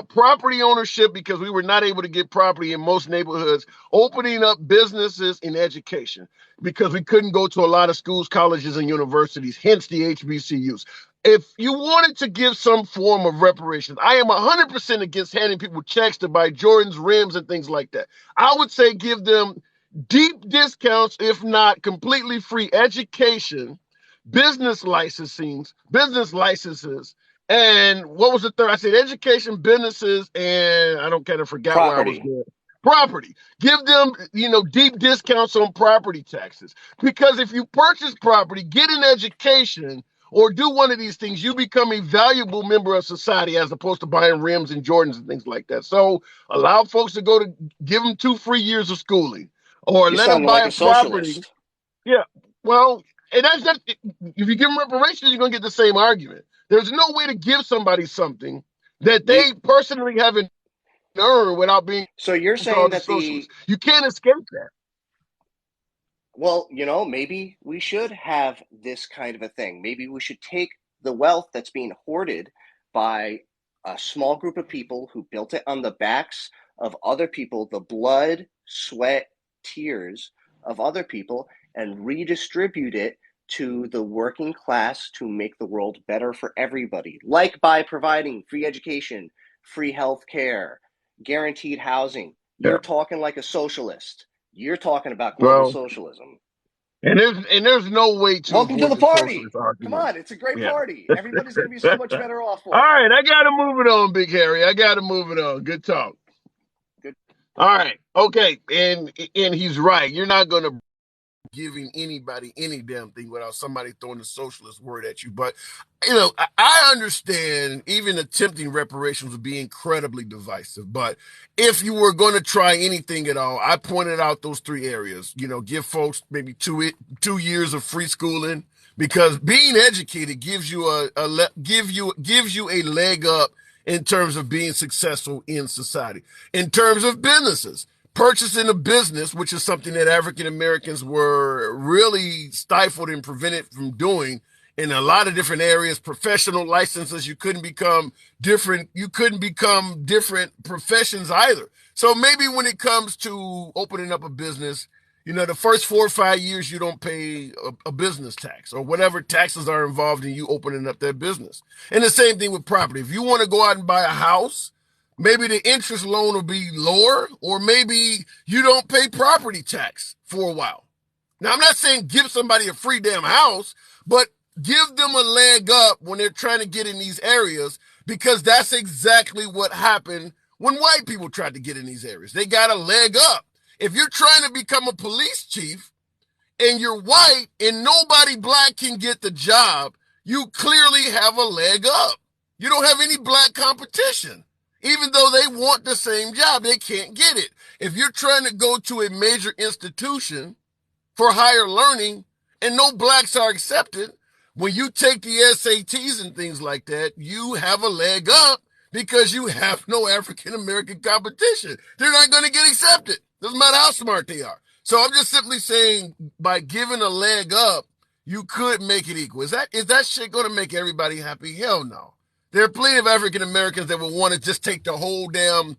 S1: property ownership because we were not able to get property in most neighborhoods. Opening up businesses in education because we couldn't go to a lot of schools, colleges, and universities. Hence the HBCUs. If you wanted to give some form of reparations, I am 100% against handing people checks to buy Jordan's rims and things like that. I would say give them deep discounts, if not completely free education, business licenses, and what was the third? I said education, businesses, and I don't kind of forgot where I was
S6: Property.
S1: going. Property. Give them, deep discounts on property taxes. Because if you purchase property, get an education, or do one of these things, you become a valuable member of society as opposed to buying rims and Jordans and things like that. So allow folks to give them 2 free years of schooling, or
S6: You're
S1: let them
S6: sounding
S1: buy
S6: like
S1: a
S6: a
S1: property.
S6: socialist.
S1: Yeah, well, and that's not, if you give them reparations, you're going to get the same argument. There's no way to give somebody something that
S6: You
S1: they personally haven't earned without being
S6: so you're saying
S1: called a
S6: that
S1: socialist. You can't escape that.
S6: well, maybe we should have this kind of a thing. Maybe we should take the wealth that's being hoarded by a small group of people who built it on the backs of other people, the blood, sweat, tears of other people, and redistribute it to the working class to make the world better for everybody, like by providing free education, free health care, guaranteed housing.
S1: Yeah.
S6: You're talking like a socialist. You're talking about global
S1: Well,
S6: socialism.
S1: and there's no way to
S6: Welcome to
S1: avoid
S6: the
S1: the
S6: party.
S1: socialist
S6: Come
S1: argument.
S6: on, it's a great
S1: Yeah.
S6: party. Everybody's going to be so much better off
S1: All
S6: for it.
S1: right, I gotta move it on, Big Harry. I gotta move it on. Good talk.
S6: Good.
S1: All right, okay, and he's right. You're not gonna giving anybody any damn thing without somebody throwing the socialist word at you. But I understand even attempting reparations would be incredibly divisive. But if you were going to try anything at all, I pointed out those three areas. Give folks maybe 2 years of free schooling because being educated gives you gives you a leg up in terms of being successful in society. In terms of businesses, purchasing a business, which is something that African Americans were really stifled and prevented from doing in a lot of different areas, professional licenses, you couldn't become different professions either. So maybe when it comes to opening up a business, the first 4 or 5 years, you don't pay a business tax or whatever taxes are involved in you opening up that business. And the same thing with property. If you want to go out and buy a house, maybe the interest loan will be lower, or maybe you don't pay property tax for a while. Now, I'm not saying give somebody a free damn house, but give them a leg up when they're trying to get in these areas, because that's exactly what happened when white people tried to get in these areas. They got a leg up. If you're trying to become a police chief and you're white and nobody black can get the job, you clearly have a leg up. You don't have any black competition. Even though they want the same job, they can't get it. If you're trying to go to a major institution for higher learning and no blacks are accepted, when you take the SATs and things like that, you have a leg up because you have no African American competition. They're not going to get accepted. Doesn't matter how smart they are. So I'm just simply saying, by giving a leg up, you could make it equal. Is that shit going to make everybody happy? Hell no. There are plenty of African Americans that would want to just take the whole damn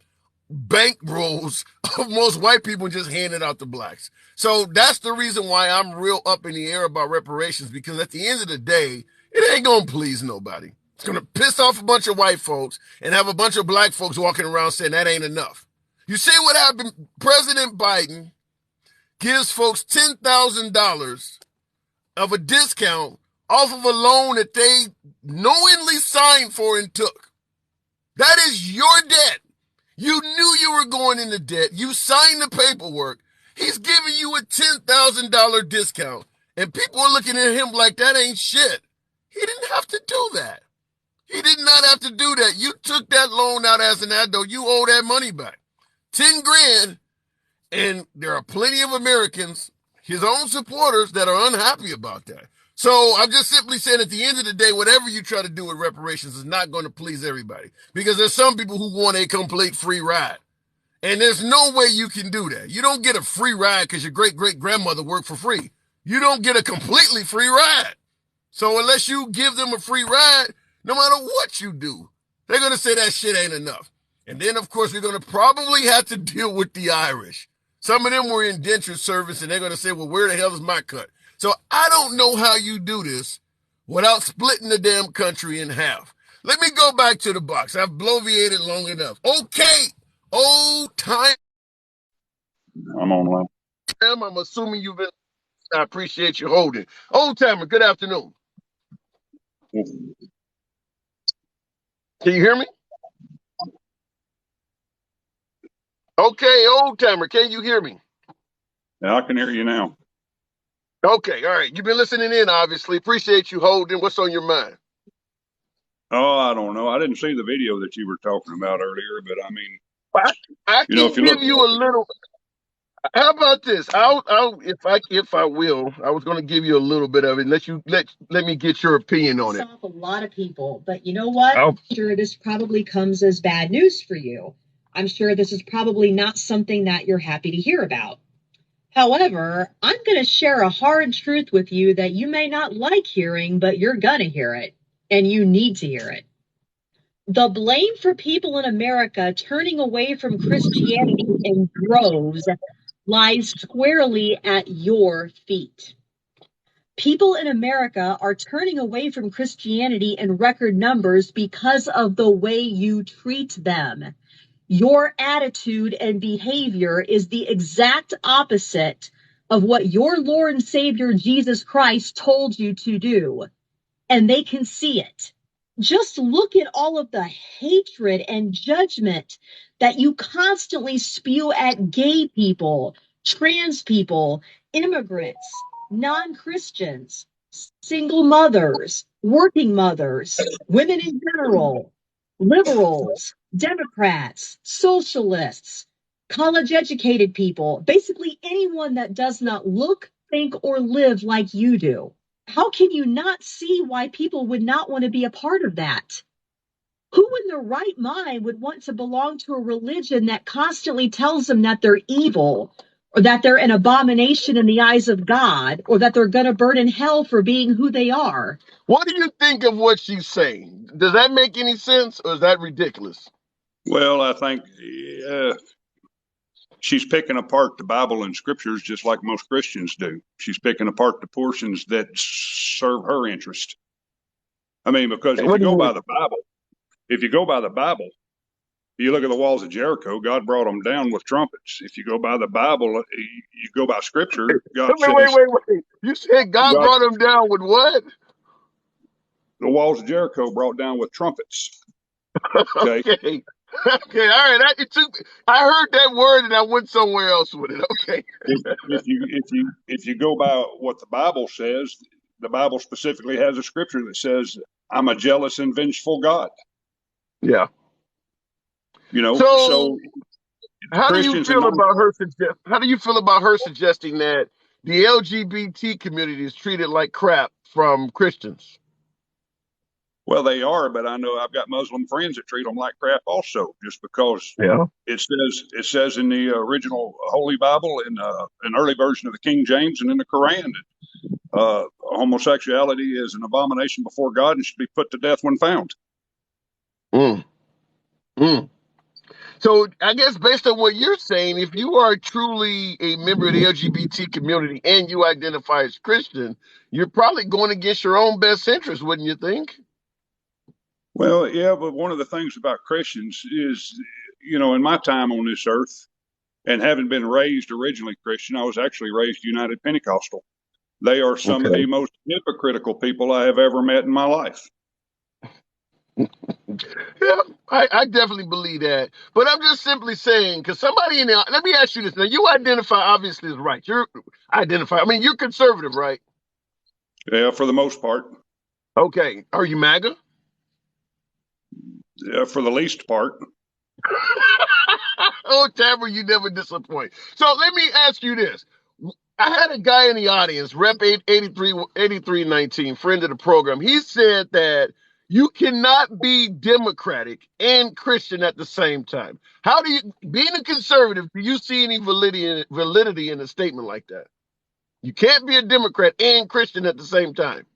S1: bank rolls of most white people and just hand it out to blacks. So that's the reason why I'm real up in the air about reparations, because at the end of the day, it ain't going to please nobody. It's going to piss off a bunch of white folks and have a bunch of black folks walking around saying that ain't enough. You see what happened? President Biden gives folks $10,000 of a discount off of a loan that they knowingly signed for and took. That is your debt. You knew you were going into debt. You signed the paperwork. He's giving you a $10,000 discount. And people are looking at him like that ain't shit. He didn't have to do that. He did not have to do that. You took that loan out as an adult. You owe that money back. 10 grand. And there are plenty of Americans, his own supporters, that are unhappy about that. So I'm just simply saying at the end of the day, whatever you try to do with reparations is not going to please everybody because there's some people who want a complete free ride. And there's no way you can do that. You don't get a free ride because your great great grandmother worked for free. You don't get a completely free ride. So unless you give them a free ride, no matter what you do, they're going to say that shit ain't enough. And then, of course, we're going to probably have to deal with the Irish. Some of them were indentured service, and they're going to say, well, where the hell is my cut? So I don't know how you do this without splitting the damn country in half. Let me go back to the box. I've bloviated long enough. Okay, old time.
S7: I'm online.
S1: I'm assuming you've been. I appreciate you holding. Old timer, good afternoon. Can you hear me? Okay, old timer, can you hear me?
S7: Yeah, I can hear you now.
S1: Okay, all right. You've been listening in, obviously. Appreciate you holding. What's on your mind?
S7: Oh, I don't know. I didn't see the video that you were talking about earlier, but I mean,
S1: I
S7: you know,
S1: can
S7: if you look
S1: give you a little. How about this? If I will, I was going to give you a little bit of it. Let me get your opinion on it.
S2: Off a lot of people, but you know what? I'm sure this probably comes as bad news for you. I'm sure this is probably not something that you're happy to hear about. However, I'm going to share a hard truth with you that you may not like hearing, but you're going to hear it, and you need to hear it. The blame for people in America turning away from Christianity in droves lies squarely at your feet. People in America are turning away from Christianity in record numbers because of the way you treat them. Your attitude and behavior is the exact opposite of what your Lord and Savior Jesus Christ told you to do, and they can see it. Just look at all of the hatred and judgment that you constantly spew at gay people, trans people, immigrants, non-Christians, single mothers, working mothers, women in general, liberals, Democrats, socialists, college educated people, basically anyone that does not look, think, or live like you do. How can you not see why people would not want to be a part of that? Who in their right mind would want to belong to a religion that constantly tells them that they're evil, or that they're an abomination in the eyes of God, or that they're going to burn in hell for being who they are?
S1: What do you think of what she's saying? Does that make any sense, or is that ridiculous?
S7: well, I think she's picking apart the Bible and scriptures just like most Christians do. She's picking apart the portions that serve her interest. I mean, because if
S1: What
S7: you
S1: do you
S7: go
S1: mean?
S7: by the Bible, if you go by the Bible, you look at the walls of Jericho, God brought them down with trumpets. If you go by the Bible, you go by scripture, God says,
S1: Wait. You said God
S7: God,
S1: brought him down with what?
S7: the walls of Jericho brought down with trumpets. Okay.
S1: Okay. Okay, all right. I heard that word and I went somewhere else with it. Okay.
S7: If you go by what the Bible says, the Bible specifically has a scripture that says, "I'm a jealous and vengeful God."
S1: Yeah.
S7: You know,
S1: So
S7: so Christians and non
S1: how do you feel about her suggesting that the LGBT community is treated like crap from Christians?
S7: well, they are, but I know I've got Muslim friends that treat them like crap also, just because
S1: Yeah.
S7: it says in the original Holy Bible, in an early version of the King James, and in the Quran, that homosexuality is an abomination before God and should be put to death when found.
S1: Mm, mm. So I guess based on what you're saying, if you are truly a member of the LGBT community and you identify as Christian, you're probably going against your own best interest, wouldn't you think?
S7: Well, yeah, but one of the things about Christians is, in my time on this earth, and having been raised originally Christian, I was actually raised United Pentecostal. They are some of
S1: Okay.
S7: the most hypocritical people I have ever met in my life.
S1: Yeah, I definitely believe that. But I'm just simply saying, because somebody in there, let me ask you this. Now, you identify obviously as right. You're conservative, right?
S7: Yeah, for the most part.
S1: Okay. Are you MAGA?
S7: Yeah, for the least part.
S1: Oh, Tamara, you never disappoint. So let me ask you this. I had a guy in the audience, Rep 8319, friend of the program. He said that you cannot be Democratic and Christian at the same time. How do you, being a conservative, do you see any validity in a statement like that? You can't be a Democrat and Christian at the same time.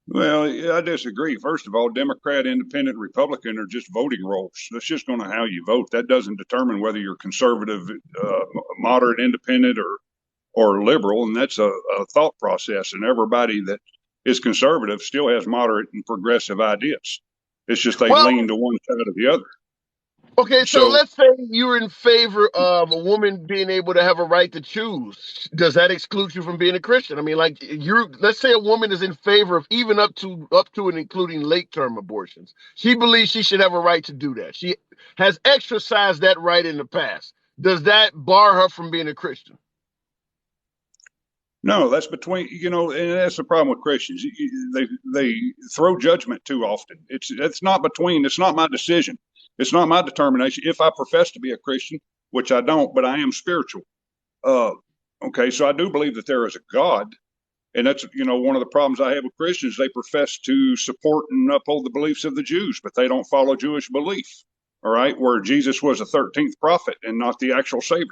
S7: Well, yeah, I disagree. First of all, Democrat, Independent, Republican are just voting rolls. That's just going to how you vote. That doesn't determine whether you're conservative, moderate, independent, or liberal, and that's a thought process. And everybody that is conservative still has moderate and progressive ideas. It's just they
S1: Well,
S7: lean to one side or the other.
S1: okay, so
S7: So
S1: let's say you're in favor of a woman being able to have a right to choose. Does that exclude you from being a Christian? I mean, like let's say a woman is in favor of even up to and including late term abortions. She believes she should have a right to do that. She has exercised that right in the past. Does that bar her from being a Christian?
S7: no, that's between, and that's the problem with Christians. They throw judgment too often. It's not between. It's not my decision. It's not my determination. If I profess to be a Christian, which I don't, but I am spiritual. Uh, okay, so I do believe that there is a God, and that's one of the problems I have with Christians. They profess to support and uphold the beliefs of the Jews, but they don't follow Jewish belief. All right, where Jesus was a 13th prophet and not the actual Savior,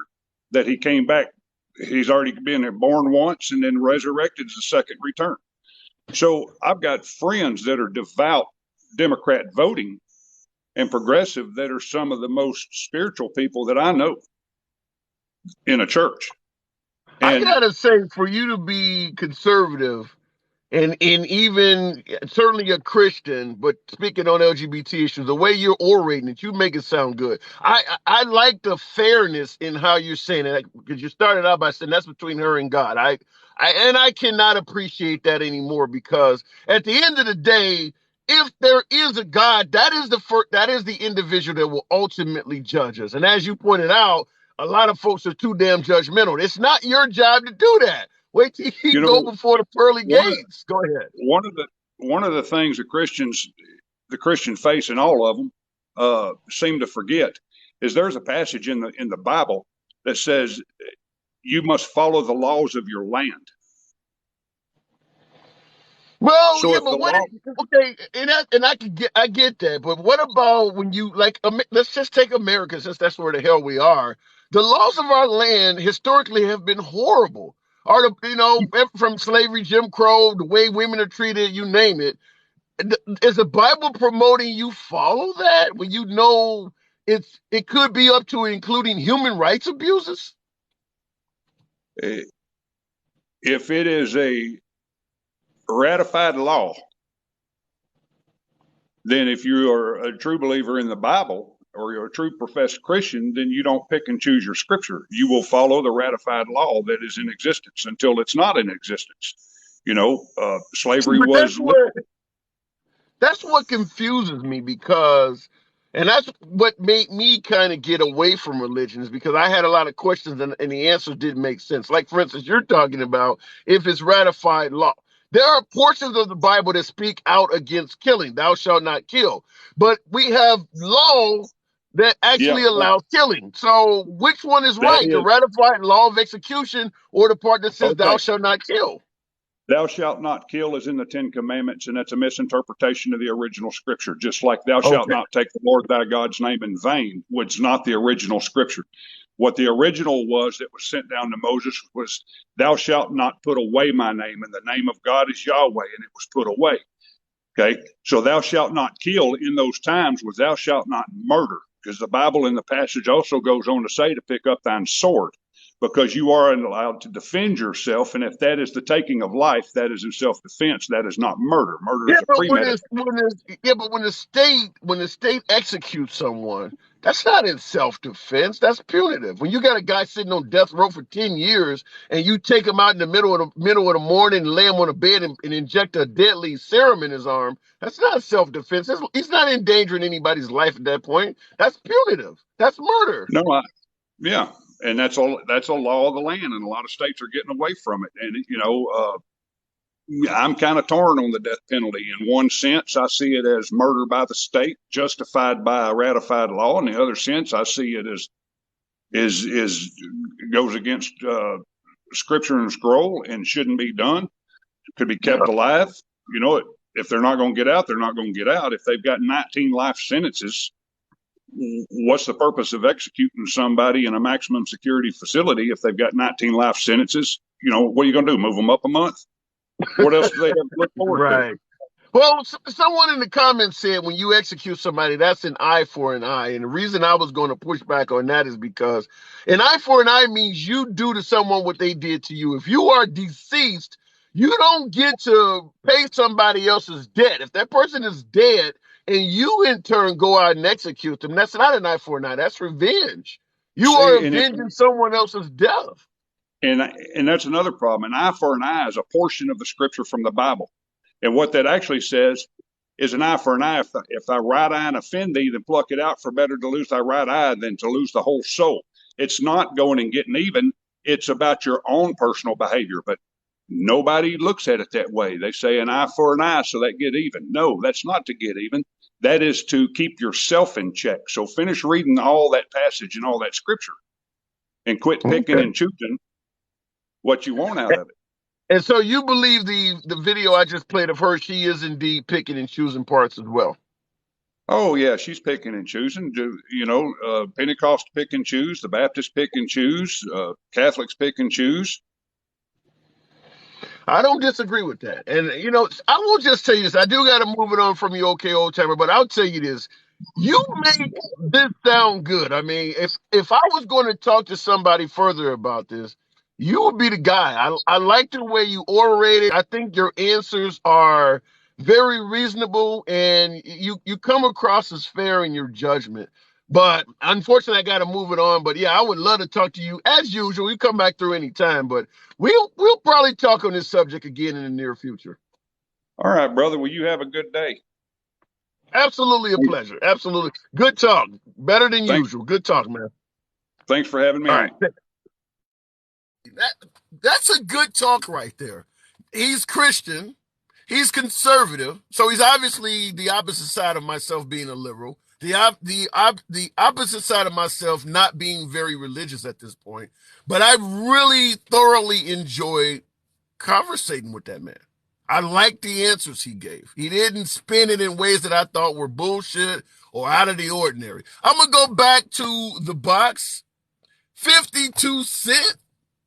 S7: that he came back. He's already been born once and then resurrected as a second return. So I've got friends that are devout Democrat voting and progressive that are some of the most spiritual people that I know in a church.
S1: I
S7: And
S1: gotta say, for you to be conservative and even certainly a Christian, but speaking on LGBT issues, the way you're orating it, you make it sound good. I like the fairness in how you're saying it, because you started out by saying that's between her and God. I cannot appreciate that anymore, because at the end of the day, if there is a God, that is the individual that will ultimately judge us. And as you pointed out, a lot of folks are too damn judgmental. It's not your job to do that. Wait till he
S7: you
S1: go
S7: know,
S1: before the pearly
S7: one
S1: gates. Go ahead.
S7: one of the things the Christian face, and all of them seem to forget, is there's a passage in the Bible that says you must follow the laws of your land.
S1: Well,
S7: So
S1: yeah,
S7: if the
S1: but
S7: law,
S1: okay, I get that, but what about when you like? Let's just take America, since that's where the hell we are. The laws of our land historically have been horrible. From slavery, Jim Crow, the way women are treated, you name it. Is the Bible promoting you follow that when you know it could be up to including human rights abuses?
S7: if it is a ratified law, then if you are a true believer in the Bible or you're a true professed Christian, then you don't pick and choose your scripture. You will follow the ratified law that is in existence until it's not in existence. Slavery
S1: But
S7: was legal.
S1: that's what confuses me, because and that's what made me kind of get away from religion, is because I had a lot of questions, and the answers didn't make sense. Like, for instance, you're talking about if it's ratified law. There are portions of the Bible that speak out against killing, thou shalt not kill. But we have law that
S7: Yeah,
S1: actually allows killing. So which one is
S7: that
S1: right? The
S7: is
S1: ratified law of execution, or the part that says thou
S7: okay.
S1: shalt not kill?
S7: Thou shalt not kill is in the Ten Commandments, and that's a misinterpretation of the original scripture. Just like thou shalt
S1: Okay.
S7: not take the Lord thy God's name in vain was not the original scripture. What the original was that was sent down to Moses was, thou shalt not put away my name, and the name of God is Yahweh, and it was put away. Okay, so thou shalt not kill in those times was thou shalt not murder, because the Bible in the passage also goes on to say to pick up thine sword, because you are allowed to defend yourself, and if that is the taking of life, that is in self-defense. That is not murder. Murder
S1: Yeah,
S7: is a
S1: but
S7: premeditated.
S1: when the state executes someone, that's not in self-defense. That's punitive. When you got a guy sitting on death row for 10 years and you take him out in the middle of the morning and lay him on a bed and inject a deadly serum in his arm, that's not self-defense. He's not endangering anybody's life at that point. That's punitive. That's murder.
S7: No, yeah, and that's all. That's a law of the land, and a lot of states are getting away from it. And I'm kind of torn on the death penalty. In one sense, I see it as murder by the state, justified by a ratified law. In the other sense, I see it as is goes against scripture and scroll and shouldn't be done, could be kept alive. You know, if they're not going to get out, they're not going to get out. If they've got 19 life sentences, what's the purpose of executing somebody in a maximum security facility if they've got 19 life sentences? You know, what are you going to do? Move them up a month? What else do they have to look forward
S1: Right.
S7: to?
S1: Well, someone in the comments said when you execute somebody, that's an eye for an eye. And the reason I was going to push back on that is because an eye for an eye means you do to someone what they did to you. If you are deceased, you don't get to pay somebody else's debt. If that person is dead and you in turn go out and execute them, that's not an eye for an eye. That's revenge. You are
S7: See,
S1: avenging someone else's death.
S7: and that's another problem. An eye for an eye is a portion of the scripture from the Bible. And what that actually says is an eye for an eye. If thy right eye offend thee, then pluck it out, for better to lose thy right eye than to lose the whole soul. It's not going and getting even. It's about your own personal behavior. But nobody looks at it that way. They say an eye for an eye, so that get even. No, that's not to get even. That is to keep yourself in check. So finish reading all that passage and all that scripture and quit picking and choosing what you want out of it.
S1: And so you believe the video I just played of her, she is indeed picking and choosing parts as well.
S7: Oh yeah, she's picking and choosing. You know, Pentecost pick and choose, the Baptists pick and choose, Catholics pick and choose.
S1: I don't disagree with that. And, you know, I will just tell you this. I do got to move it on from you, okay, old timer, but I'll tell you this. You make this sound good. I mean, if I was going to talk to somebody further about this, you would be the guy. I like the way you orated. I think your answers are very reasonable, and you come across as fair in your judgment. But unfortunately, I got to move it on. But yeah, I would love to talk to you as usual. You come back through anytime. But we'll probably talk on this subject again in the near future.
S7: All right, brother. Well, you have a good day.
S1: Absolutely a pleasure. Absolutely. Good talk. Better than
S7: Thanks.
S1: usual. Good talk, man.
S7: Thanks for having me
S1: All
S7: on.
S1: right. That's a good talk right there. He's Christian. He's conservative. So he's obviously the opposite side of myself being a liberal. The opposite side of myself not being very religious at this point. But I really thoroughly enjoyed conversating with that man. I liked the answers he gave. He didn't spin it in ways that I thought were bullshit or out of the ordinary. I'm going to go back to the box. 52 Cent,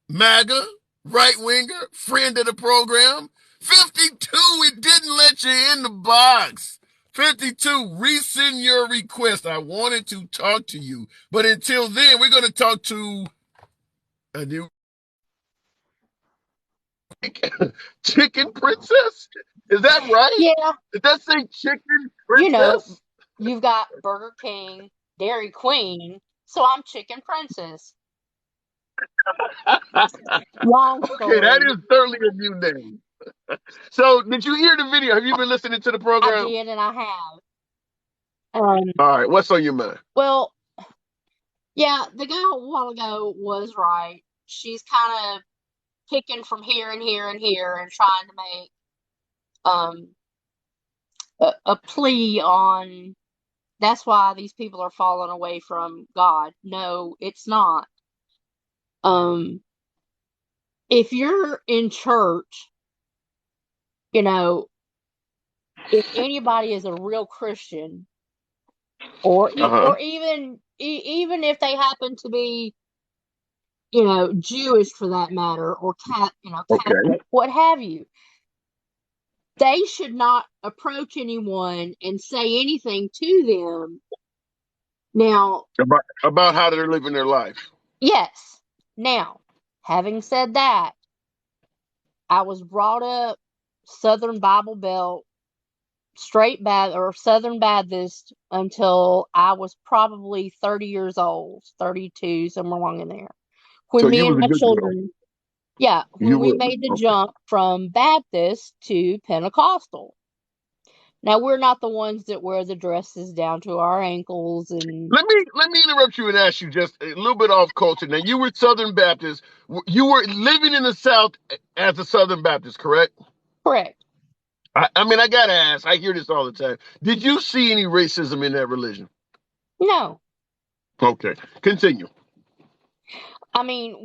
S1: MAGA, right winger, friend of the program. 52, it didn't let you in the box. 52, resend your request. I wanted to talk to you. But until then, we're going to talk to a new Chicken Princess? Is that right?
S8: Yeah,
S1: Did that say Chicken
S8: you know,
S1: Princess?
S8: you've got Burger King, Dairy Queen, so I'm Chicken Princess. Long
S1: Okay, that
S8: story.
S1: is certainly a new name. So, did you hear the video? Have you been listening to the
S8: I
S1: program?
S8: did and I have.
S1: All right, what's on your mind?
S8: Well, yeah, the guy a while ago was right. She's kind of picking from here and here and here and trying to make um a plea on that's why these people are falling away from God. No, it's not. Um, if you're in church, you know, if anybody is a real Christian, or or even if they happen to be, Jewish for that matter, or Catholic, what have you, they should not approach anyone and say anything to them. Now,
S1: About how they're living their life.
S8: yes. Now, having said that, I was brought up Southern Bible Belt, straight or Southern Baptist until I was probably 30 years old, 32, somewhere along in there. When
S1: So
S8: me
S1: you
S8: and
S1: was a
S8: my
S1: good girl.
S8: children, yeah, when
S1: You
S8: we
S1: were.
S8: made the
S1: Okay.
S8: jump from Baptist to Pentecostal. Now, we're not the ones that wear the dresses down to our ankles and
S1: Let me interrupt you and ask you just a little bit off culture. Now, you were Southern Baptist. You were living in the South as a Southern Baptist, correct?
S8: correct.
S1: I mean, I gotta ask. I hear this all the time. Did you see any racism in that religion?
S8: No.
S1: Okay, continue.
S8: I mean,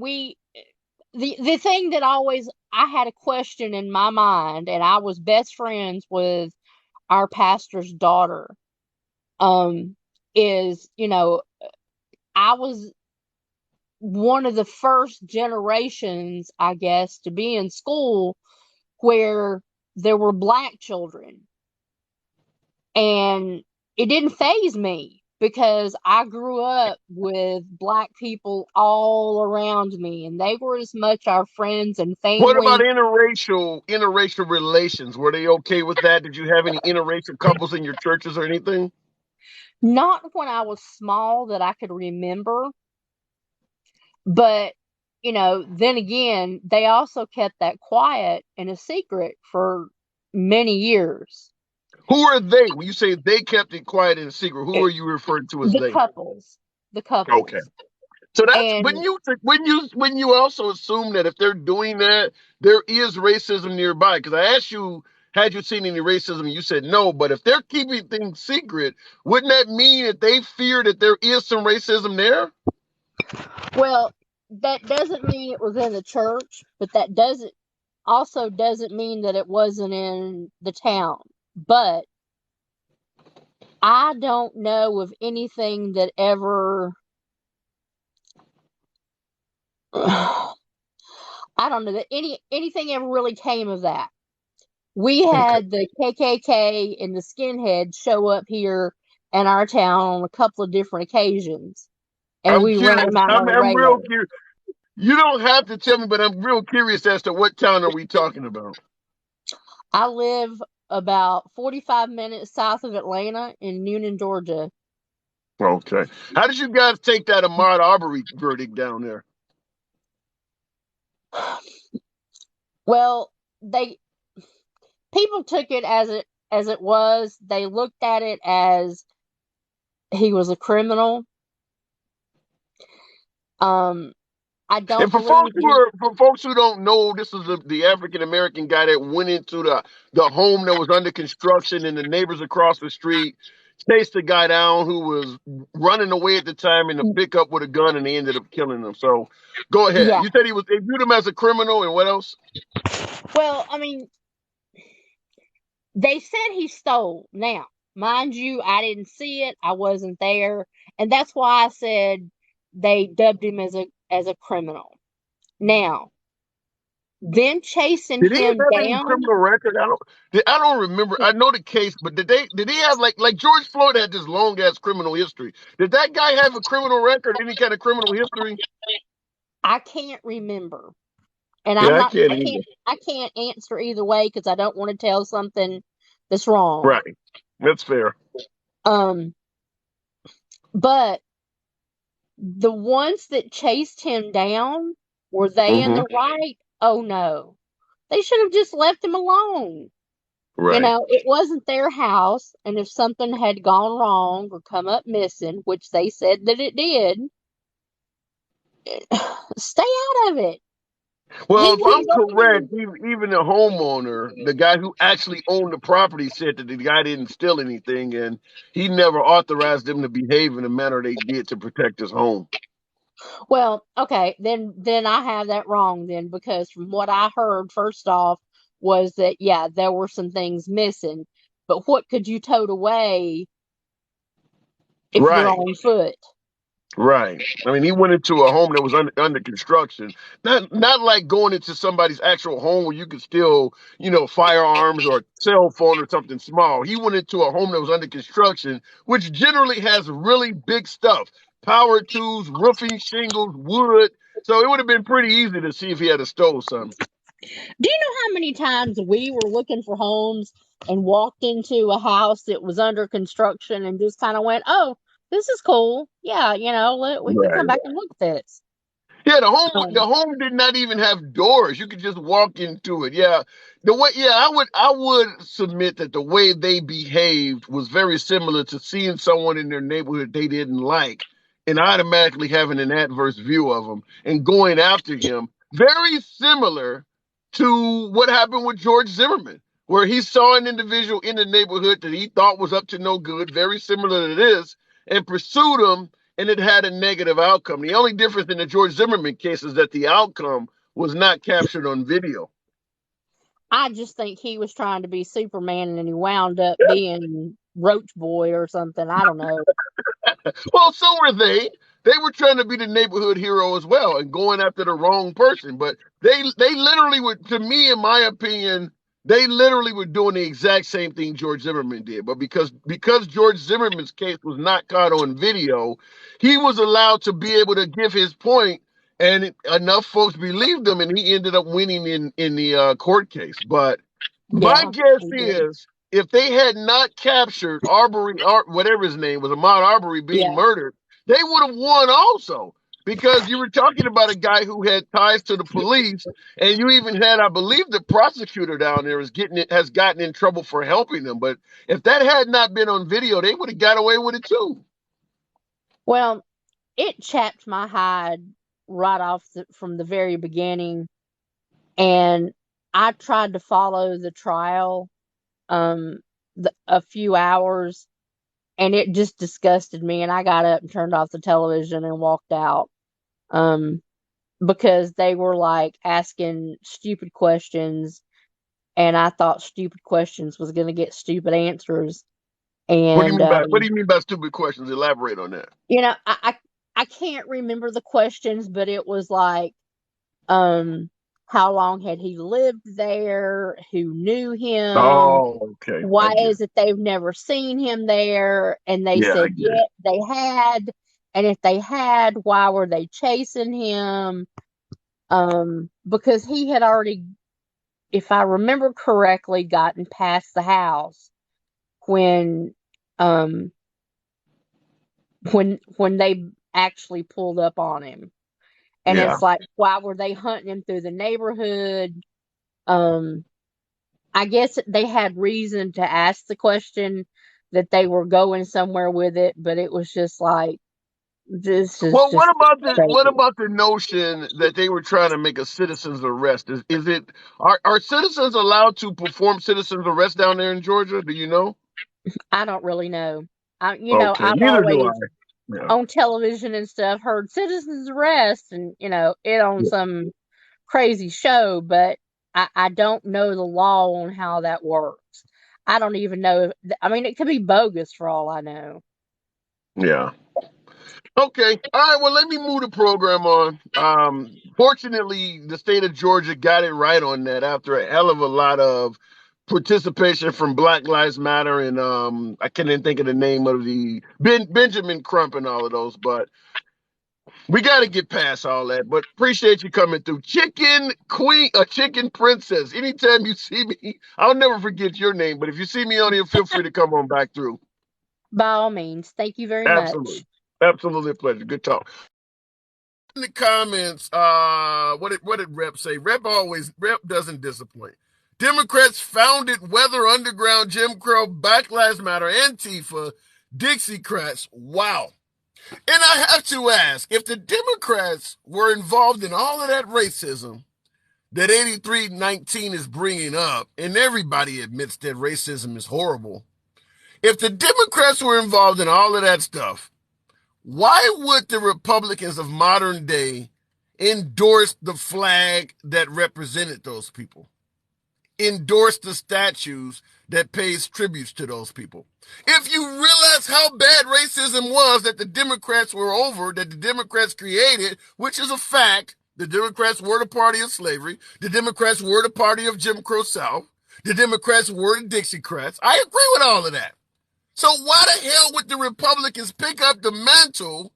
S8: the thing that always I had a question in my mind, and I was best friends with our pastor's daughter. Is I was one of the first generations, I guess, to be in school where there were black children. And it didn't faze me because I grew up with black people all around me, and they were as much our friends and
S1: What about
S8: family.
S1: interracial relations? Were they okay with that? Did you have any interracial couples in your churches or anything?
S8: Not when I was small that I could remember, but then again, they also kept that quiet and a secret for many years.
S1: Who are they? When you say they kept it quiet and secret, who
S8: It,
S1: are you referring to as
S8: the
S1: they?
S8: couples, the
S1: Okay.
S8: couples,
S1: So that's
S8: and
S1: when you also assume that if they're doing that, there is racism nearby. Because I asked you, had you seen any racism? You said no. But if they're keeping things secret, wouldn't that mean that they fear that there is some racism there?
S8: well, that doesn't mean it was in the church, but that doesn't mean that it wasn't in the town. But I don't know of anything that ever I don't know that anything ever really came of that. We
S1: Okay.
S8: had the KKK and the skinheads show up here in our town on a couple of different occasions, and
S1: I'm
S8: we ran
S1: curious.
S8: them out on a
S1: I'm real
S8: regular.
S1: curious. You don't have to tell me, but I'm real curious as to what town are we talking about?
S8: I live about 45 minutes south of Atlanta in Newnan, Georgia.
S1: Okay. How did you guys take that Ahmaud Arbery verdict down there?
S8: Well, they people took it as it was. They looked at it as he was a criminal. I
S1: And
S8: don't believe
S1: for folks who don't know, this is the African American guy that went into the home that was under construction, and the neighbors across the street chased the guy down who was running away at the time in a pickup with a gun, and they ended up killing him. So, go ahead.
S8: yeah.
S1: You said they viewed him as a criminal, and what else?
S8: Well, I mean, they said he stole. Now, mind you, I didn't see it. I wasn't there, and that's why I said they dubbed him as a criminal. Now, them chasing
S1: Did he
S8: him
S1: have any
S8: down.
S1: criminal record? I don't remember. I know the case, but did he have like George Floyd had this long ass criminal history? Did that guy have a criminal record? Any kind of criminal history?
S8: I can't remember, and
S1: Yeah, I can't either.
S8: I can't answer either way because I don't want to tell something that's wrong.
S1: Right. That's fair.
S8: Um, but the ones that chased him down, were they in
S1: Hmm.
S8: the right? Oh no, they should have just left him alone.
S1: Right.
S8: It wasn't their house, and if something had gone wrong or come up missing, which they said that it did, stay out of it.
S1: Well,
S8: He
S1: if I'm
S8: wasn't
S1: correct,
S8: even.
S1: even the homeowner, the guy who actually owned the property, said that the guy didn't steal anything, and he never authorized them to behave in the manner they did to protect his home.
S8: Well, okay, then I have that wrong then, because from what I heard, first off, was that yeah, there were some things missing, but what could you tote away if you're
S1: Right.
S8: on foot?
S1: Right. I mean, he went into a home that was under construction. Not like going into somebody's actual home where you could steal, firearms or a cell phone or something small. He went into a home that was under construction, which generally has really big stuff, power tools, roofing shingles, wood. So it would have been pretty easy to see if he had a stole something.
S8: Do you know how many times we were looking for homes and walked into a house that was under construction and just kind of went, "Oh, this is cool. Yeah, we can come
S1: Right.
S8: back and look at this."
S1: Yeah, the
S8: Um,
S1: home did not even have doors. You could just walk into it. Yeah. I would submit that the way they behaved was very similar to seeing someone in their neighborhood they didn't like and automatically having an adverse view of them and going after him. Very similar to what happened with George Zimmerman, where he saw an individual in the neighborhood that he thought was up to no good, very similar to this, and pursued him, and it had a negative outcome. The only difference in the George Zimmerman case is that the outcome was not captured on video.
S8: I just think he was trying to be Superman and he wound up being Roach Boy or something. I don't know.
S1: Well, so were they. They were trying to be the neighborhood hero as well and going after the wrong person. But they literally would, to me, in my opinion, they literally were doing the exact same thing George Zimmerman did. But because George Zimmerman's case was not caught on video, he was allowed to be able to give his point, and enough folks believed him, and he ended up winning in the court case. But my
S8: Yeah,
S1: guess
S8: he did.
S1: is if they had not captured whatever his name was, Ahmaud Arbery being
S8: Yeah.
S1: murdered, they would have won also. Because you were talking about a guy who had ties to the police, and you even had, I believe, the prosecutor down there has gotten in trouble for helping them. But if that had not been on video, they would have got away with it too.
S8: Well, it chapped my hide right off from the very beginning, and I tried to follow the trial um a few hours, and it just disgusted me, and I got up and turned off the television and walked out. Um because they were like asking stupid questions, and I thought stupid questions was going to get stupid answers. And
S1: What do you mean by stupid questions? Elaborate on that.
S8: you know, I can't remember the questions, but it was like, um, how long had he lived there? Who knew him?
S1: Oh, okay. I
S8: Why
S1: get it.
S8: is it they've never seen him there? And they
S1: Yeah, I
S8: said,
S1: get
S8: yeah,
S1: it.
S8: they had. And if they had, why were they chasing him? Because he had already, if I remember correctly, gotten past the house when, um, when they actually pulled up on him. And
S1: Yeah.
S8: it's like, why were they hunting him through the neighborhood? Um, I guess they had reason to ask the question that they were going somewhere with it, but it was just like, this is
S1: Well,
S8: just
S1: what
S8: crazy.
S1: about the notion that they were trying to make a citizen's arrest? Is it are citizens allowed to perform citizen's arrest down there in Georgia? Do you know?
S8: I don't really know.
S1: Okay,
S8: I've
S1: neither do I.
S8: always
S1: Yeah.
S8: on television and stuff heard citizens arrest and, it on
S1: Yeah.
S8: some crazy show, but I don't know the law on how that works. I don't even know. I mean, it could be bogus for all I know.
S1: Yeah. Okay. All right. Well, let me move the program on. Fortunately, the state of Georgia got it right on that after a hell of a lot of participation from Black Lives Matter and I can't even think of the name of the Benjamin Crump and all of those, but we got to get past all that. But appreciate you coming through, Chicken Queen, a Chicken Princess. Anytime you see me, I'll never forget your name. But if you see me on here, feel free to come on back through.
S8: By all means, thank you very much.
S1: Absolutely, absolutely a pleasure. Good talk. In the comments, what did Rep say? Rep doesn't disappoint. Democrats founded Weather Underground, Jim Crow, Black Lives Matter, Antifa, Dixiecrats. Wow. And I have to ask, if the Democrats were involved in all of that racism that 8319 is bringing up, and everybody admits that racism is horrible, if the Democrats were involved in all of that stuff, why would the Republicans of modern day endorse the flag that represented those people? Endorse the statues that pays tributes to those people. If you realize how bad racism was that the Democrats were over, that the Democrats created, which is a fact, the Democrats were the party of slavery, the Democrats were the party of Jim Crow South, the Democrats were the Dixiecrats. I agree with all of that. So why the hell would the Republicans pick up the mantle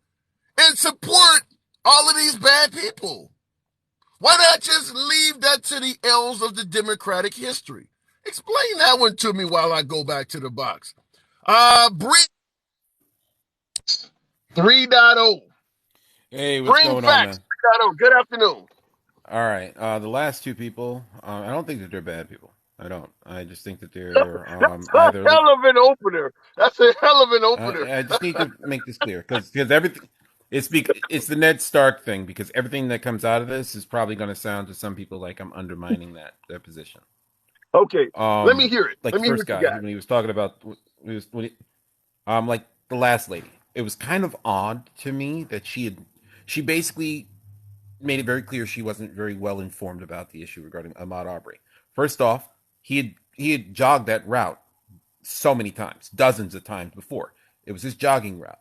S1: and support all of these bad people? Why not just leave that to the elves of the Democratic history? Explain that one to me while I go back to the box. Bree 3.0.
S9: Hey, what's
S1: Bring
S9: going on,
S1: facts
S9: man?
S1: 3.0. Good afternoon.
S9: All right, the last two people, I don't think that they're bad people. I don't. I just think that they're
S1: That's a
S9: either.
S1: hell of an opener. That's a hell of an opener.
S9: I just need to make this clear because everything it's the Ned Stark thing because everything that comes out of this is probably going to sound to some people like I'm undermining their position.
S1: Okay, let me hear it.
S9: Like
S1: Let
S9: the
S1: me hear
S9: first
S1: what you
S9: guy
S1: got.
S9: when he was talking about like the last lady. It was kind of odd to me that she basically made it very clear she wasn't very well informed about the issue regarding Ahmaud Arbery. First off, he had jogged that route so many times, dozens of times before. It was his jogging route.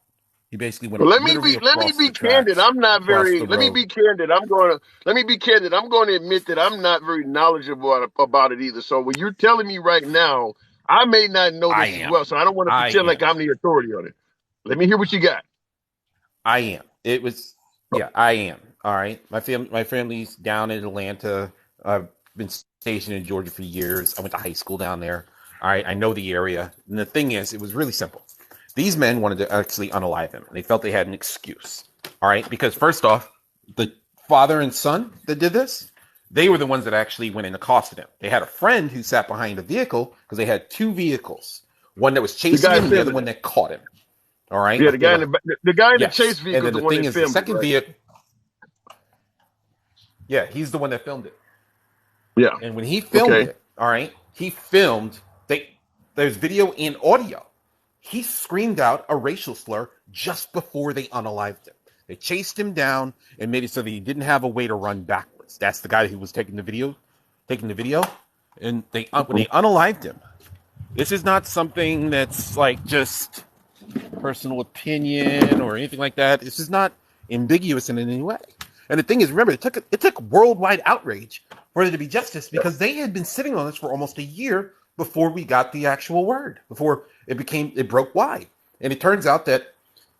S9: He basically went
S1: Well,
S9: literally
S1: let me
S9: across
S1: be
S9: the
S1: candid.
S9: tracks,
S1: I'm not
S9: across
S1: very.
S9: the
S1: Let me
S9: road.
S1: be candid. Let me be candid. I'm going to admit that I'm not very knowledgeable about it either. So when you're telling me right now, I may not know
S9: I
S1: this as
S9: am.
S1: well. So I don't want to
S9: I
S1: pretend like
S9: am.
S1: I'm the authority on it. Let me hear what you got.
S9: I am. It was, yeah, I am. All right. My family's down in Atlanta. I've been stationed in Georgia for years. I went to high school down there. All right. I know the area. And the thing is, it was really simple. These men wanted to actually unalive him. They felt they had an excuse. All right. Because first off, the father and son that did this, they were the ones that actually went and accosted him. They had a friend who sat behind a vehicle because they had two vehicles. One that was
S1: The
S9: chasing
S1: guy
S9: him and the other
S1: filming
S9: one
S1: it.
S9: that caught him. All right.
S1: Yeah,
S9: They were,
S1: the guy in the chase
S9: yes. And
S1: vehicle is
S9: then
S1: the
S9: the
S1: one
S9: thing
S1: that
S9: is, the
S1: filmed it,
S9: second
S1: right?
S9: vehicle, yeah, he's the one that filmed it.
S1: Yeah.
S9: And when he filmed
S1: Okay.
S9: it, all right, he filmed, there's video and audio. He screamed out a racial slur just before they unalived him. They chased him down and made it so that he didn't have a way to run backwards. That's the guy who was taking the video. And they when they unalived him, this is not something that's like just personal opinion or anything like that. This is not ambiguous in any way. And the thing is, remember, it took worldwide outrage for there to be justice because they had been sitting on this for almost a year before we got the actual word, before it broke wide. And it turns out that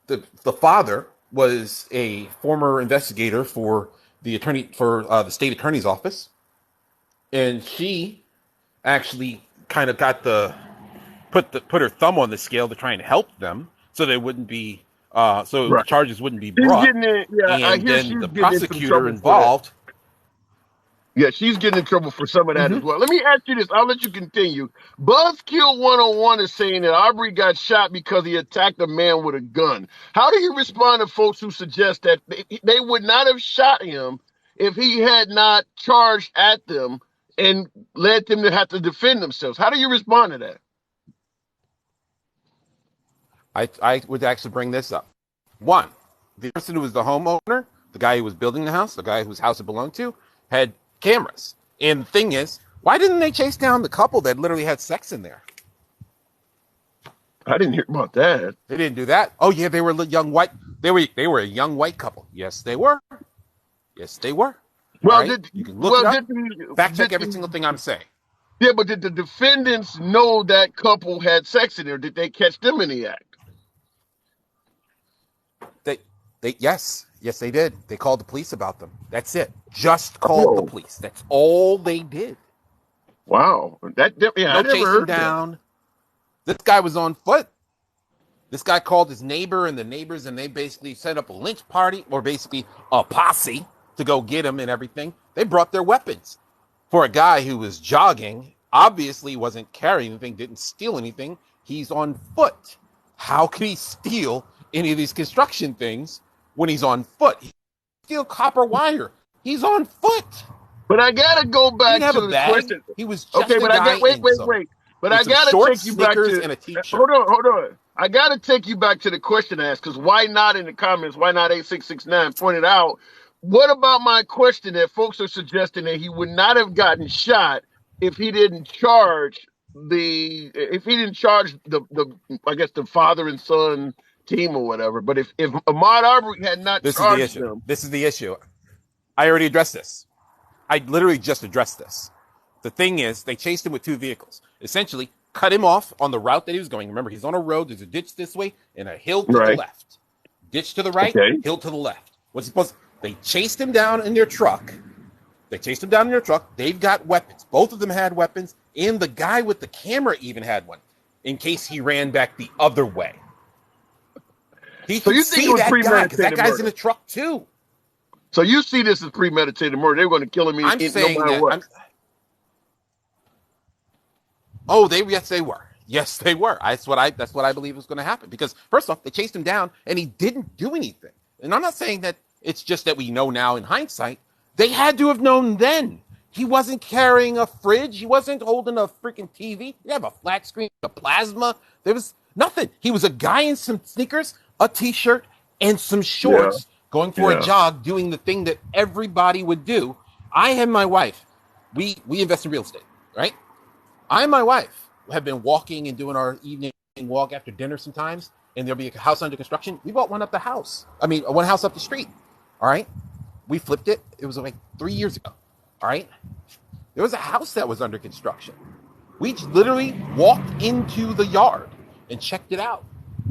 S9: the father was a former investigator for the state attorney's office, and she actually kind of got put her thumb on the scale to try and help them so they wouldn't be so the
S1: Right.
S9: charges wouldn't be
S1: She's
S9: brought.
S1: getting in. Yeah, I
S9: And
S1: hear
S9: then
S1: she's
S9: the
S1: getting in some
S9: prosecutor
S1: trouble for that.
S9: involved.
S1: Yeah, she's getting in trouble for some of that as
S9: Mm-hmm.
S1: well. Let me ask you this. I'll let you continue. Buzzkill 101 is saying that Aubrey got shot because he attacked a man with a gun. How do you respond to folks who suggest that they would not have shot him if he had not charged at them and led them to have to defend themselves? How do you respond to that?
S9: I would actually bring this up. One, the person who was the homeowner, the guy who was building the house, the guy whose house it belonged to, had cameras. And the thing is, why didn't they chase down the couple that literally had sex in there?
S1: I didn't hear about that.
S9: They didn't do that. Oh yeah, they were young white. They were a young white couple. Yes, they were. Yes, they were. All
S1: Well,
S9: right, you can look it up. Fact check
S1: did
S9: every single thing I'm saying.
S1: yeah, but did the defendants know that couple had sex in there? Did they catch them in the act?
S9: Yes, they did. They called the police about them. That's it. Just called the
S1: Oh,
S9: police. That's all they did.
S1: wow. Yeah, I
S9: No
S1: never
S9: chasing
S1: heard that.
S9: down. This guy was on foot. This guy called his neighbor and the neighbors, and they basically set up a lynch party, or basically a posse, to go get him and everything. They brought their weapons. For a guy who was jogging, obviously wasn't carrying anything, didn't steal anything. He's on foot. How could he steal any of these construction things when he's on foot? He steal copper wire. He's on foot.
S1: But I gotta go
S9: He didn't
S1: back
S9: have a
S1: to the
S9: bag.
S1: question.
S9: He was
S1: Okay,
S9: just a
S1: but I
S9: guy
S1: got wait,
S9: in
S1: wait,
S9: some
S1: wait. But I
S9: some
S1: gotta
S9: shorts,
S1: take you back
S9: sneakers,
S1: to
S9: and a t-shirt.
S1: hold on. I gotta take you back to the question I asked, because why not in the comments, why not 8669 pointed out, what about my question that folks are suggesting that he would not have gotten shot if he didn't charge the I guess the father and son team or whatever. But if Ahmaud Arbery had not
S9: This is the
S1: charged
S9: issue.
S1: them,
S9: This is the issue. I already addressed this. I literally just addressed this. The thing is, they chased him with two vehicles. Essentially, cut him off on the route that he was going. Remember, he's on a road. There's a ditch this way and a hill to the
S1: right?
S9: left. Ditch to the right,
S1: Okay.
S9: hill to the left. What's he supposed? They chased him down in their truck. They've got weapons. Both of them had weapons, and the guy with the camera even had one, in case he ran back the other way. He
S1: So
S9: could
S1: you think it
S9: see
S1: was
S9: that guy because that
S1: premeditated
S9: guy's in
S1: murder?
S9: a truck too.
S1: So you see this as premeditated murder? They're going to kill him
S9: I'm
S1: no
S9: saying
S1: matter
S9: that.
S1: what.
S9: Yes, they were. Yes, they were. That's what I believe was going to happen. Because first off, they chased him down and he didn't do anything. And I'm not saying that it's just that we know now in hindsight. They had to have known then. He wasn't carrying a fridge. He wasn't holding a freaking TV. He didn't have a flat screen, a plasma. There was nothing. He was a guy in some sneakers, a t-shirt, and some
S1: Yeah.
S9: shorts going for a jog, doing the thing that everybody would do. I and my wife, we invest in real estate, right? I and my wife have been walking and doing our evening walk after dinner sometimes, and there'll be a house under construction. We bought one up the house. I mean, one house up the street. All right. We flipped it. It was like 3 years ago. All right. There was a house that was under construction. We literally walked into the yard and checked it out,